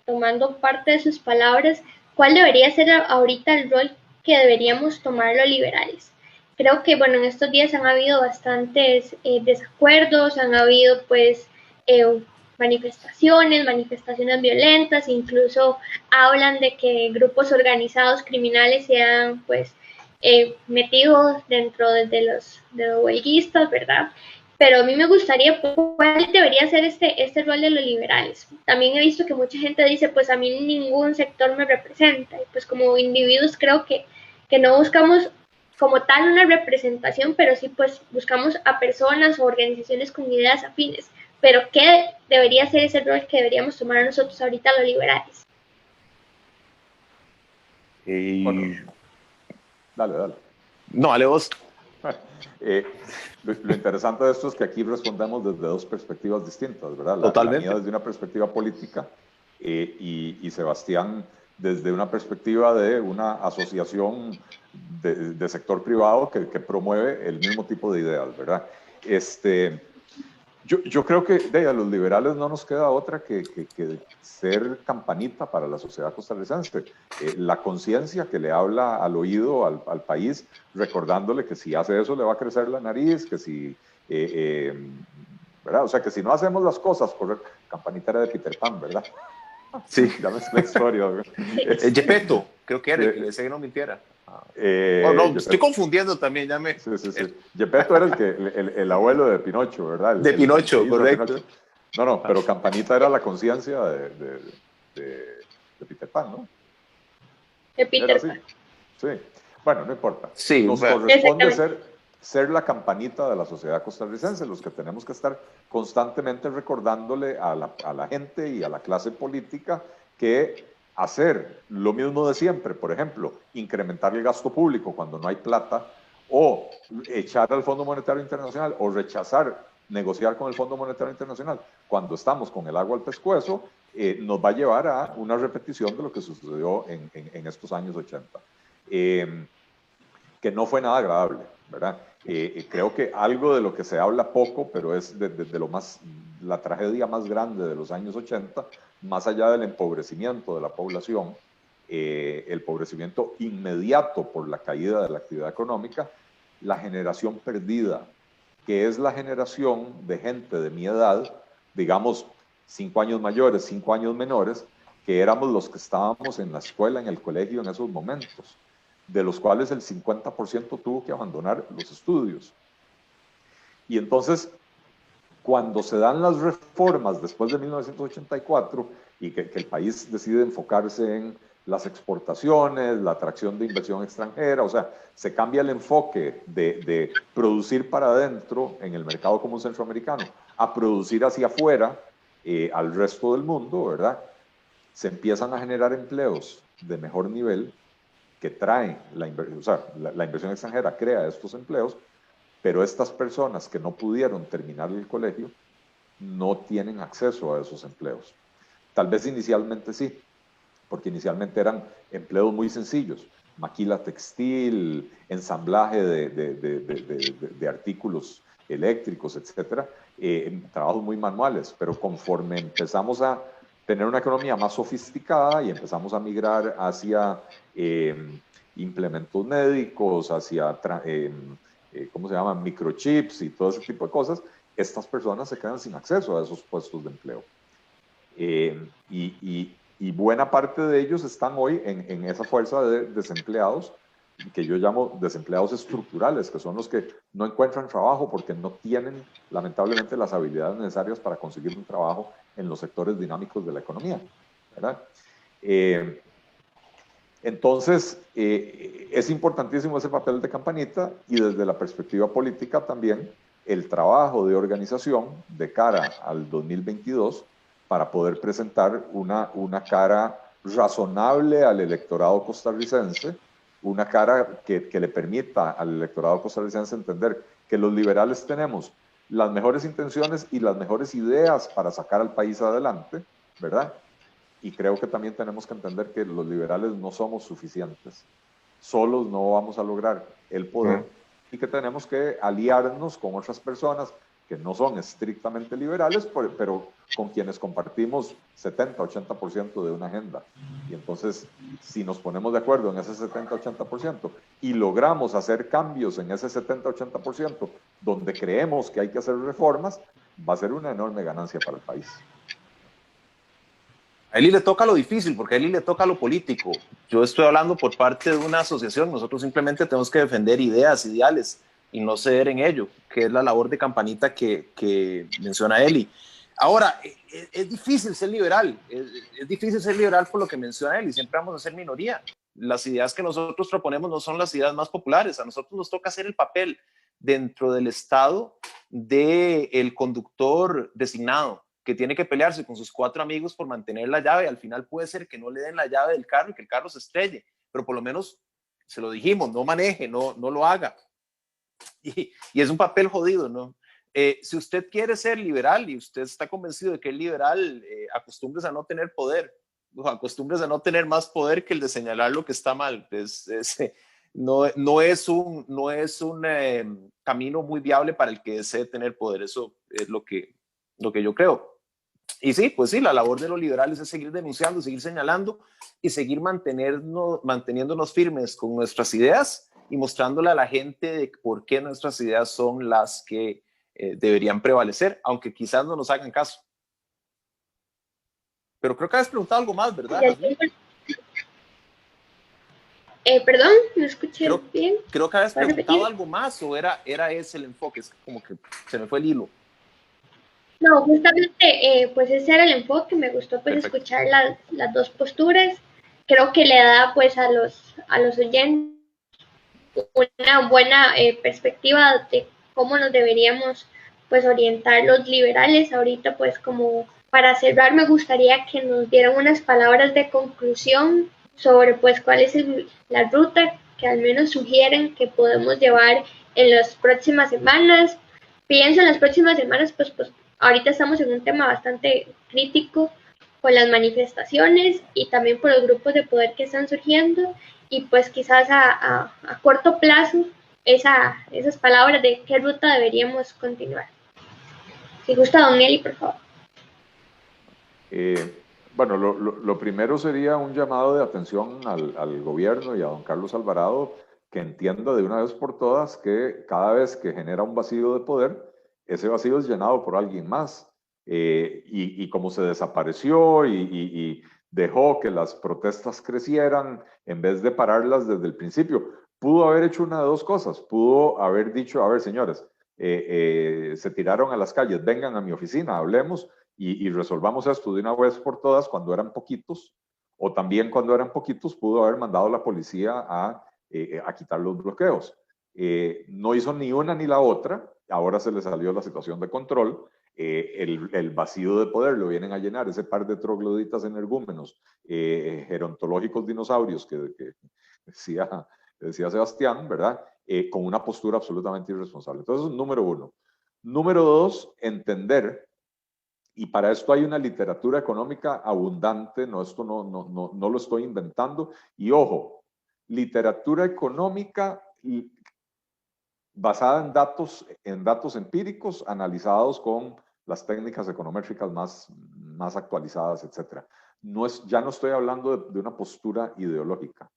tomando parte de sus palabras, ¿cuál debería ser ahorita el rol que deberíamos tomar los liberales? Creo que, bueno, en estos días han habido bastantes desacuerdos, han habido pues manifestaciones violentas, incluso hablan de que grupos organizados criminales se han pues metido dentro de los huelguistas, ¿verdad? Pero a mí me gustaría, ¿cuál debería ser este rol de los liberales? También he visto que mucha gente dice, pues a mí ningún sector me representa, y pues como individuos creo que no buscamos como tal una representación, pero sí pues buscamos a personas o organizaciones con ideas afines. Pero ¿qué debería ser ese rol que deberíamos tomar nosotros ahorita los liberales? Bueno, dale. No, dale vos. Lo interesante de esto es que aquí respondemos desde dos perspectivas distintas, ¿verdad? Totalmente. La mía desde una perspectiva política y Sebastián desde una perspectiva de una asociación de sector privado que promueve el mismo tipo de ideas, ¿verdad? Yo creo que a los liberales no nos queda otra que ser campanita para la sociedad costarricense. La conciencia que le habla al oído al país, recordándole que si hace eso le va a crecer la nariz, que si, ¿verdad? O sea, que si no hacemos las cosas, campanita era de Peter Pan, ¿verdad? Sí. Ya ves la historia. Gepetto, creo que era el que le decía que no mintiera. No, estoy confundiendo también, ya me... Sí. Gepetto era el abuelo de Pinocho, ¿verdad? De Pinocho, correcto. No, pero Campanita era la conciencia de Peter Pan, ¿no? De Peter Pan. Sí. Bueno, no importa. Sí, nos corresponde ser la campanita de la sociedad costarricense, los que tenemos que estar constantemente recordándole a la gente y a la clase política que hacer lo mismo de siempre, por ejemplo, incrementar el gasto público cuando no hay plata, o echar al Fondo Monetario Internacional, o rechazar negociar con el Fondo Monetario Internacional cuando estamos con el agua al pescuezo, nos va a llevar a una repetición de lo que sucedió en estos años 80, que no fue nada agradable, ¿verdad? Creo que algo de lo que se habla poco, pero es de la tragedia más grande de los años 80, más allá del empobrecimiento de la población, el empobrecimiento inmediato por la caída de la actividad económica, la generación perdida, que es la generación de gente de mi edad, digamos 5 años mayores, 5 años menores, que éramos los que estábamos en la escuela, en el colegio en esos momentos, de los cuales el 50% tuvo que abandonar los estudios. Y entonces, cuando se dan las reformas después de 1984 y que el país decide enfocarse en las exportaciones, la atracción de inversión extranjera, o sea, se cambia el enfoque de producir para adentro en el mercado común centroamericano a producir hacia afuera al resto del mundo, ¿verdad? Se empiezan a generar empleos de mejor nivel que traen la inversión, o sea, la inversión extranjera crea estos empleos, pero estas personas que no pudieron terminar el colegio no tienen acceso a esos empleos. Tal vez inicialmente sí, porque inicialmente eran empleos muy sencillos, maquila textil, ensamblaje de artículos eléctricos, etcétera, trabajos muy manuales, pero conforme empezamos a tener una economía más sofisticada y empezamos a migrar hacia implementos médicos, hacia, ¿cómo se llama?, microchips y todo ese tipo de cosas, estas personas se quedan sin acceso a esos puestos de empleo. Y buena parte de ellos están hoy en esa fuerza de desempleados, que yo llamo desempleados estructurales, que son los que no encuentran trabajo porque no tienen, lamentablemente, las habilidades necesarias para conseguir un trabajo en los sectores dinámicos de la economía, ¿verdad? Entonces, es importantísimo ese papel de Campanita, y desde la perspectiva política también el trabajo de organización de cara al 2022 para poder presentar una cara razonable al electorado costarricense, una cara que le permita al electorado costarricense entender que los liberales tenemos las mejores intenciones y las mejores ideas para sacar al país adelante, ¿verdad? Y creo que también tenemos que entender que los liberales no somos suficientes. Solos no vamos a lograr el poder y que tenemos que aliarnos con otras personas que no son estrictamente liberales, pero con quienes compartimos 70-80% de una agenda. Y entonces, si nos ponemos de acuerdo en ese 70-80% y logramos hacer cambios en ese 70-80% donde creemos que hay que hacer reformas, va a ser una enorme ganancia para el país. A Eli le toca lo difícil, porque a Eli le toca lo político. Yo estoy hablando por parte de una asociación. Nosotros simplemente tenemos que defender ideas, ideales, y no ceder en ello, que es la labor de Campanita que menciona Eli. Ahora, es difícil ser liberal. Es difícil ser liberal por lo que menciona Eli. Siempre vamos a ser minoría. Las ideas que nosotros proponemos no son las ideas más populares. A nosotros nos toca hacer el papel dentro del Estado del conductor designado, que tiene que pelearse con sus 4 amigos por mantener la llave. Al final puede ser que no le den la llave del carro y que el carro se estrelle, pero por lo menos se lo dijimos, no maneje, no lo haga. Y es un papel jodido, ¿no? Si usted quiere ser liberal y usted está convencido de que es liberal, acostúmbrese a no tener poder, acostúmbrese a no tener más poder que el de señalar lo que está mal. No es un camino muy viable para el que desee tener poder. Eso es lo que yo creo. Y sí, pues sí, la labor de los liberales es seguir denunciando, seguir señalando y seguir manteniéndonos firmes con nuestras ideas y mostrándole a la gente de por qué nuestras ideas son las que deberían prevalecer, aunque quizás no nos hagan caso. Pero creo que habías preguntado algo más, ¿verdad? Perdón, no escuché bien. Creo que habías preguntado algo más, o era ese el enfoque. Es como que se me fue el hilo. No, justamente, pues ese era el enfoque. Me gustó pues escuchar las dos posturas. Creo que le da pues a los oyentes una buena perspectiva de cómo nos deberíamos pues orientar los liberales. Ahorita pues como para cerrar me gustaría que nos dieran unas palabras de conclusión sobre pues cuál es la ruta que al menos sugieren que podemos llevar en las próximas semanas. Pienso en las próximas semanas, pues ahorita estamos en un tema bastante crítico con las manifestaciones y también por los grupos de poder que están surgiendo, y pues quizás a corto plazo esas palabras de qué ruta deberíamos continuar. Si gusta, don Eli, por favor. Bueno, lo primero sería un llamado de atención al gobierno y a don Carlos Alvarado, que entienda de una vez por todas que cada vez que genera un vacío de poder, ese vacío es llenado por alguien más. Y como se desapareció y dejó que las protestas crecieran en vez de pararlas desde el principio, pudo haber hecho una de dos cosas. Pudo haber dicho, a ver, señores, se tiraron a las calles, vengan a mi oficina, hablemos y resolvamos esto de una vez por todas cuando eran poquitos, o también cuando eran poquitos pudo haber mandado a la policía a quitar los bloqueos. No hizo ni una ni la otra. Ahora se le salió la situación de control. El vacío de poder lo vienen a llenar ese par de trogloditas energúmenos, gerontológicos dinosaurios que decía Sebastián, ¿verdad? Con una postura absolutamente irresponsable. Entonces, número uno. Número dos, entender, y para esto hay una literatura económica abundante, esto no lo estoy inventando, y ojo, literatura económica basada en datos empíricos analizados con las técnicas econométricas más actualizadas, etc. Ya no estoy hablando de una postura ideológica.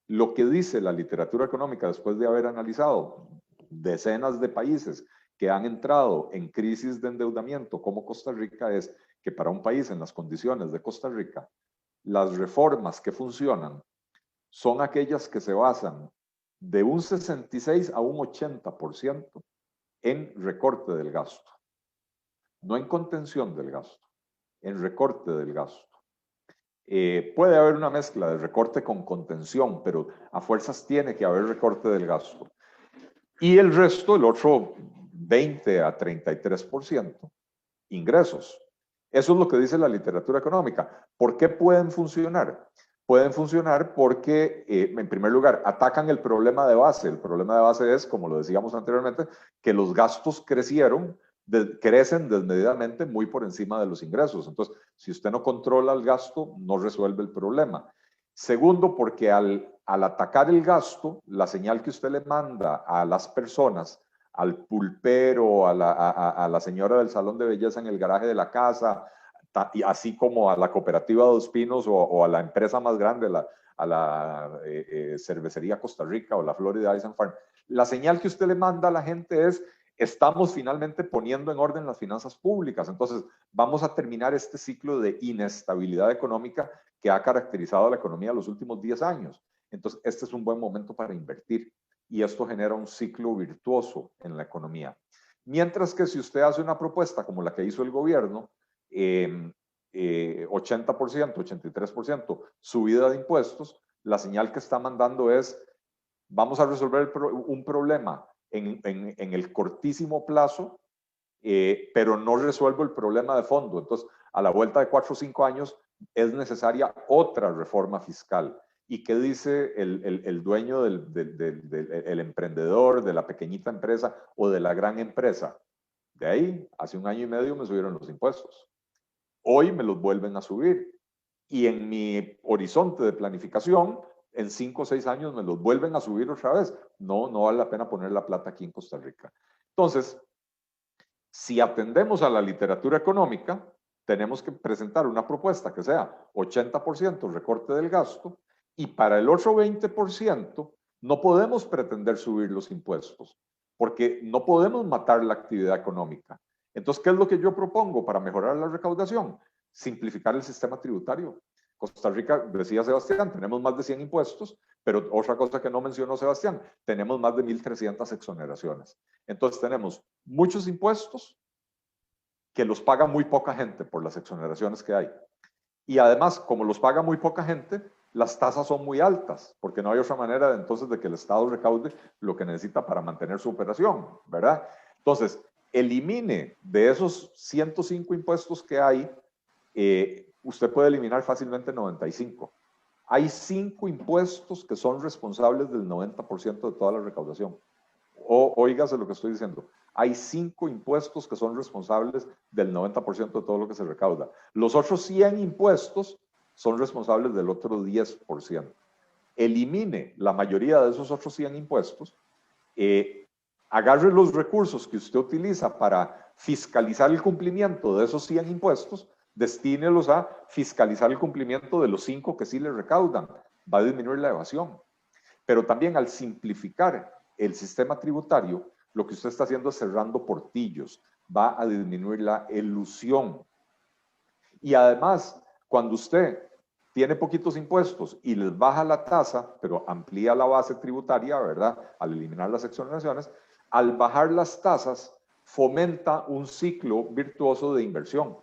Lo que dice la literatura económica después de haber analizado decenas de países que han entrado en crisis de endeudamiento como Costa Rica es que para un país en las condiciones de Costa Rica, las reformas que funcionan son aquellas que se basan de un 66 a un 80% en recorte del gasto. No en contención del gasto, en recorte del gasto. Puede haber una mezcla de recorte con contención, pero a fuerzas tiene que haber recorte del gasto. Y el resto, el otro 20 a 33%, ingresos. Eso es lo que dice la literatura económica. ¿Por qué pueden funcionar? Pueden funcionar porque, en primer lugar, atacan el problema de base. El problema de base es, como lo decíamos anteriormente, que los gastos crecen desmedidamente muy por encima de los ingresos. Entonces, si usted no controla el gasto, no resuelve el problema. Segundo, porque al atacar el gasto, la señal que usted le manda a las personas, al pulpero, a la señora del salón de belleza en el garaje de la casa, y así como a la cooperativa Dos Pinos o a la empresa más grande, a la cervecería Costa Rica o la Florida Ice and Farm, la señal que usted le manda a la gente es: estamos finalmente poniendo en orden las finanzas públicas. Entonces, vamos a terminar este ciclo de inestabilidad económica que ha caracterizado a la economía los últimos 10 años. Entonces, este es un buen momento para invertir y esto genera un ciclo virtuoso en la economía. Mientras que si usted hace una propuesta como la que hizo el gobierno, 80%, 83% subida de impuestos, la señal que está mandando es: vamos a resolver un problema en el cortísimo plazo, pero no resuelvo el problema de fondo. Entonces, a la vuelta de 4 o 5 años es necesaria otra reforma fiscal. ¿Y qué dice el dueño, el emprendedor de la pequeñita empresa o de la gran empresa? De ahí, hace 1 año y medio me subieron los impuestos. Hoy me los vuelven a subir. Y en mi horizonte de planificación, en 5 o 6 años me los vuelven a subir otra vez. No vale la pena poner la plata aquí en Costa Rica. Entonces, si atendemos a la literatura económica, tenemos que presentar una propuesta que sea 80% recorte del gasto, y para el otro 20% no podemos pretender subir los impuestos, porque no podemos matar la actividad económica. Entonces, ¿qué es lo que yo propongo para mejorar la recaudación? Simplificar el sistema tributario. Costa Rica, decía Sebastián, tenemos más de 100 impuestos, pero otra cosa que no mencionó Sebastián, tenemos más de 1.300 exoneraciones. Entonces tenemos muchos impuestos que los paga muy poca gente por las exoneraciones que hay. Y además, como los paga muy poca gente, las tasas son muy altas, porque no hay otra manera entonces de que el Estado recaude lo que necesita para mantener su operación, ¿verdad? Entonces, elimine de esos 105 impuestos que hay, usted puede eliminar fácilmente 95. Hay 5 impuestos que son responsables del 90% de toda la recaudación. Óigase lo que estoy diciendo. Hay 5 impuestos que son responsables del 90% de todo lo que se recauda. Los otros 100 impuestos son responsables del otro 10%. Elimine la mayoría de esos otros 100 impuestos, agarre los recursos que usted utiliza para fiscalizar el cumplimiento de esos 100 impuestos, destínelos a fiscalizar el cumplimiento de los 5 que sí le recaudan. Va a disminuir la evasión. Pero también, al simplificar el sistema tributario, lo que usted está haciendo es cerrando portillos. Va a disminuir la elusión. Y además, cuando usted tiene poquitos impuestos y les baja la tasa, pero amplía la base tributaria, ¿verdad? Al eliminar las exoneraciones, al bajar las tasas, fomenta un ciclo virtuoso de inversión.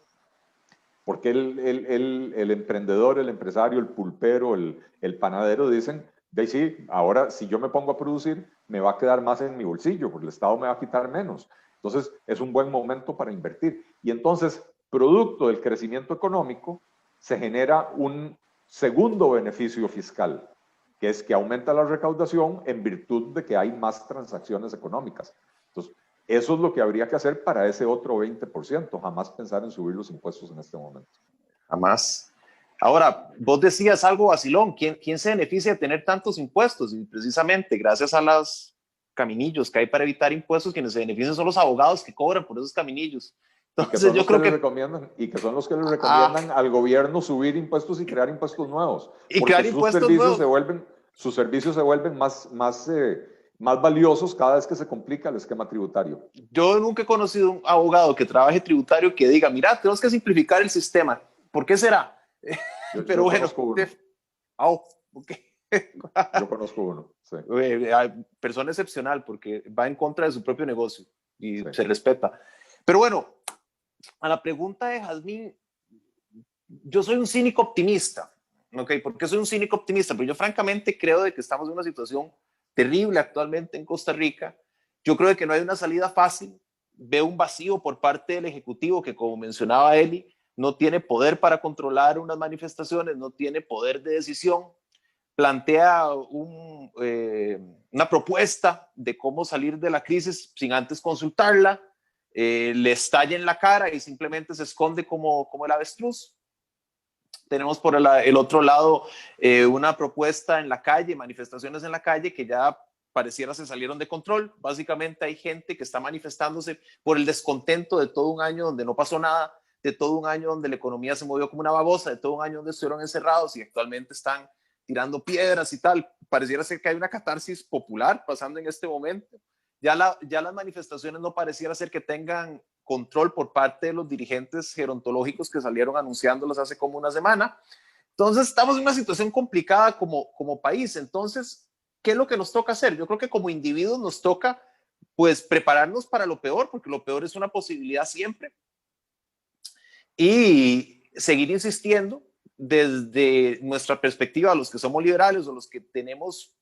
Porque el emprendedor, el empresario, el pulpero, el panadero dicen: de ahí sí, ahora si yo me pongo a producir, me va a quedar más en mi bolsillo, porque el Estado me va a quitar menos. Entonces, es un buen momento para invertir. Y entonces, producto del crecimiento económico, se genera un segundo beneficio fiscal, que es que aumenta la recaudación en virtud de que hay más transacciones económicas. Entonces, eso es lo que habría que hacer para ese otro 20%, jamás pensar en subir los impuestos en este momento. Jamás. Ahora, vos decías algo vacilón: ¿quién se beneficia de tener tantos impuestos? Y precisamente gracias a los caminillos que hay para evitar impuestos, quienes se benefician son los abogados que cobran por esos caminillos. Entonces, yo creo que recomiendan, y que son los que le recomiendan al gobierno subir impuestos y crear impuestos nuevos. Y crear impuestos nuevos. Sus servicios se vuelven más valiosos cada vez que se complica el esquema tributario. Yo nunca he conocido un abogado que trabaje tributario que diga: mira, tenemos que simplificar el sistema. ¿Por qué será? Pero bueno. Okay. Yo conozco uno, sí. Persona excepcional porque va en contra de su propio negocio y Sí. se respeta. Pero bueno, a la pregunta de Jazmín, yo soy un cínico optimista. ¿Ok? ¿Por qué soy un cínico optimista? Porque yo francamente creo de que estamos en una situación terrible actualmente en Costa Rica. Yo creo de que no hay una salida fácil. Veo un vacío por parte del Ejecutivo que, como mencionaba Eli, no tiene poder para controlar unas manifestaciones, no tiene poder de decisión. Plantea una propuesta de cómo salir de la crisis sin antes consultarla, le estalla en la cara y simplemente se esconde como el avestruz. Tenemos por el otro lado una propuesta en la calle, manifestaciones en la calle que ya pareciera se salieron de control. Básicamente hay gente que está manifestándose por el descontento de todo un año donde no pasó nada, de todo un año donde la economía se movió como una babosa, de todo un año donde estuvieron encerrados y actualmente están tirando piedras y tal. Pareciera ser que hay una catarsis popular pasando en este momento. Ya las manifestaciones no pareciera ser que tengan control por parte de los dirigentes gerontológicos que salieron anunciándolos hace como una semana. Entonces estamos en una situación complicada como país. Entonces, ¿qué es lo que nos toca hacer? Yo creo que como individuos nos toca pues prepararnos para lo peor, porque lo peor es una posibilidad siempre, y seguir insistiendo desde nuestra perspectiva, los que somos liberales o los que tenemos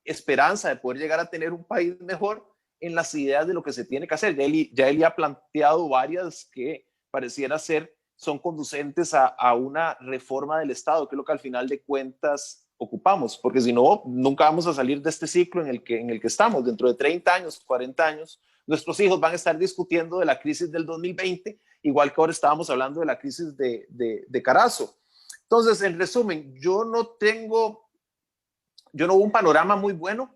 esperanza de poder llegar a tener un país mejor, en las ideas de lo que se tiene que hacer. Ya él ha planteado varias que pareciera ser son conducentes a una reforma del Estado, que es lo que al final de cuentas ocupamos, porque si no, nunca vamos a salir de este ciclo en el que estamos. Dentro de 30 años, 40 años, nuestros hijos van a estar discutiendo de la crisis del 2020, igual que ahora estábamos hablando de la crisis de Carazo. Entonces, en resumen, yo no veo un panorama muy bueno.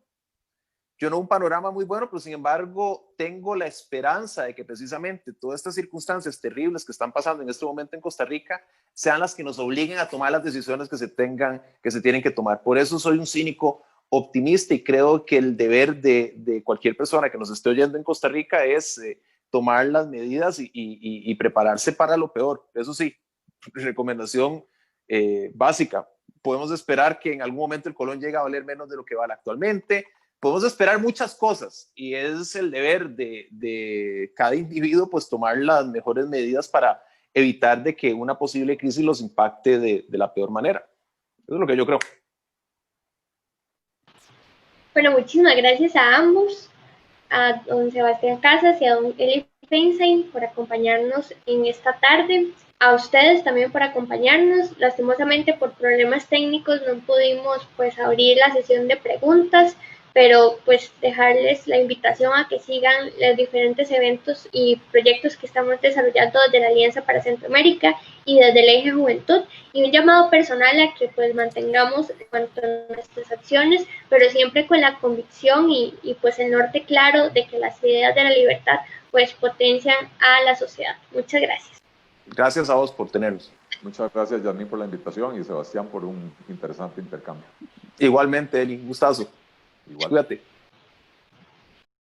Pero sin embargo tengo la esperanza de que precisamente todas estas circunstancias terribles que están pasando en este momento en Costa Rica sean las que nos obliguen a tomar las decisiones que se tienen que tomar. Por eso soy un cínico optimista y creo que el deber de cualquier persona que nos esté oyendo en Costa Rica es tomar las medidas y prepararse para lo peor. Eso sí, recomendación básica. Podemos esperar que en algún momento el colón llegue a valer menos de lo que vale actualmente. Podemos esperar muchas cosas y es el deber de cada individuo pues tomar las mejores medidas para evitar de que una posible crisis los impacte de la peor manera. Eso es lo que yo creo. Bueno, muchísimas gracias a ambos, a don Sebastián Casas y a don Eli Feinstein por acompañarnos en esta tarde. A ustedes también por acompañarnos. Lastimosamente por problemas técnicos no pudimos pues abrir la sesión de preguntas, pero pues dejarles la invitación a que sigan los diferentes eventos y proyectos que estamos desarrollando desde la Alianza para Centroamérica y desde el Eje Juventud, y un llamado personal a que pues mantengamos en cuanto a nuestras acciones, pero siempre con la convicción y pues el norte claro de que las ideas de la libertad pues potencian a la sociedad. Muchas gracias. Gracias a vos por tenernos. Muchas gracias, Yasmín, por la invitación y Sebastián por un interesante intercambio. Igualmente, Eli, un gustazo. Igual. Cuídate.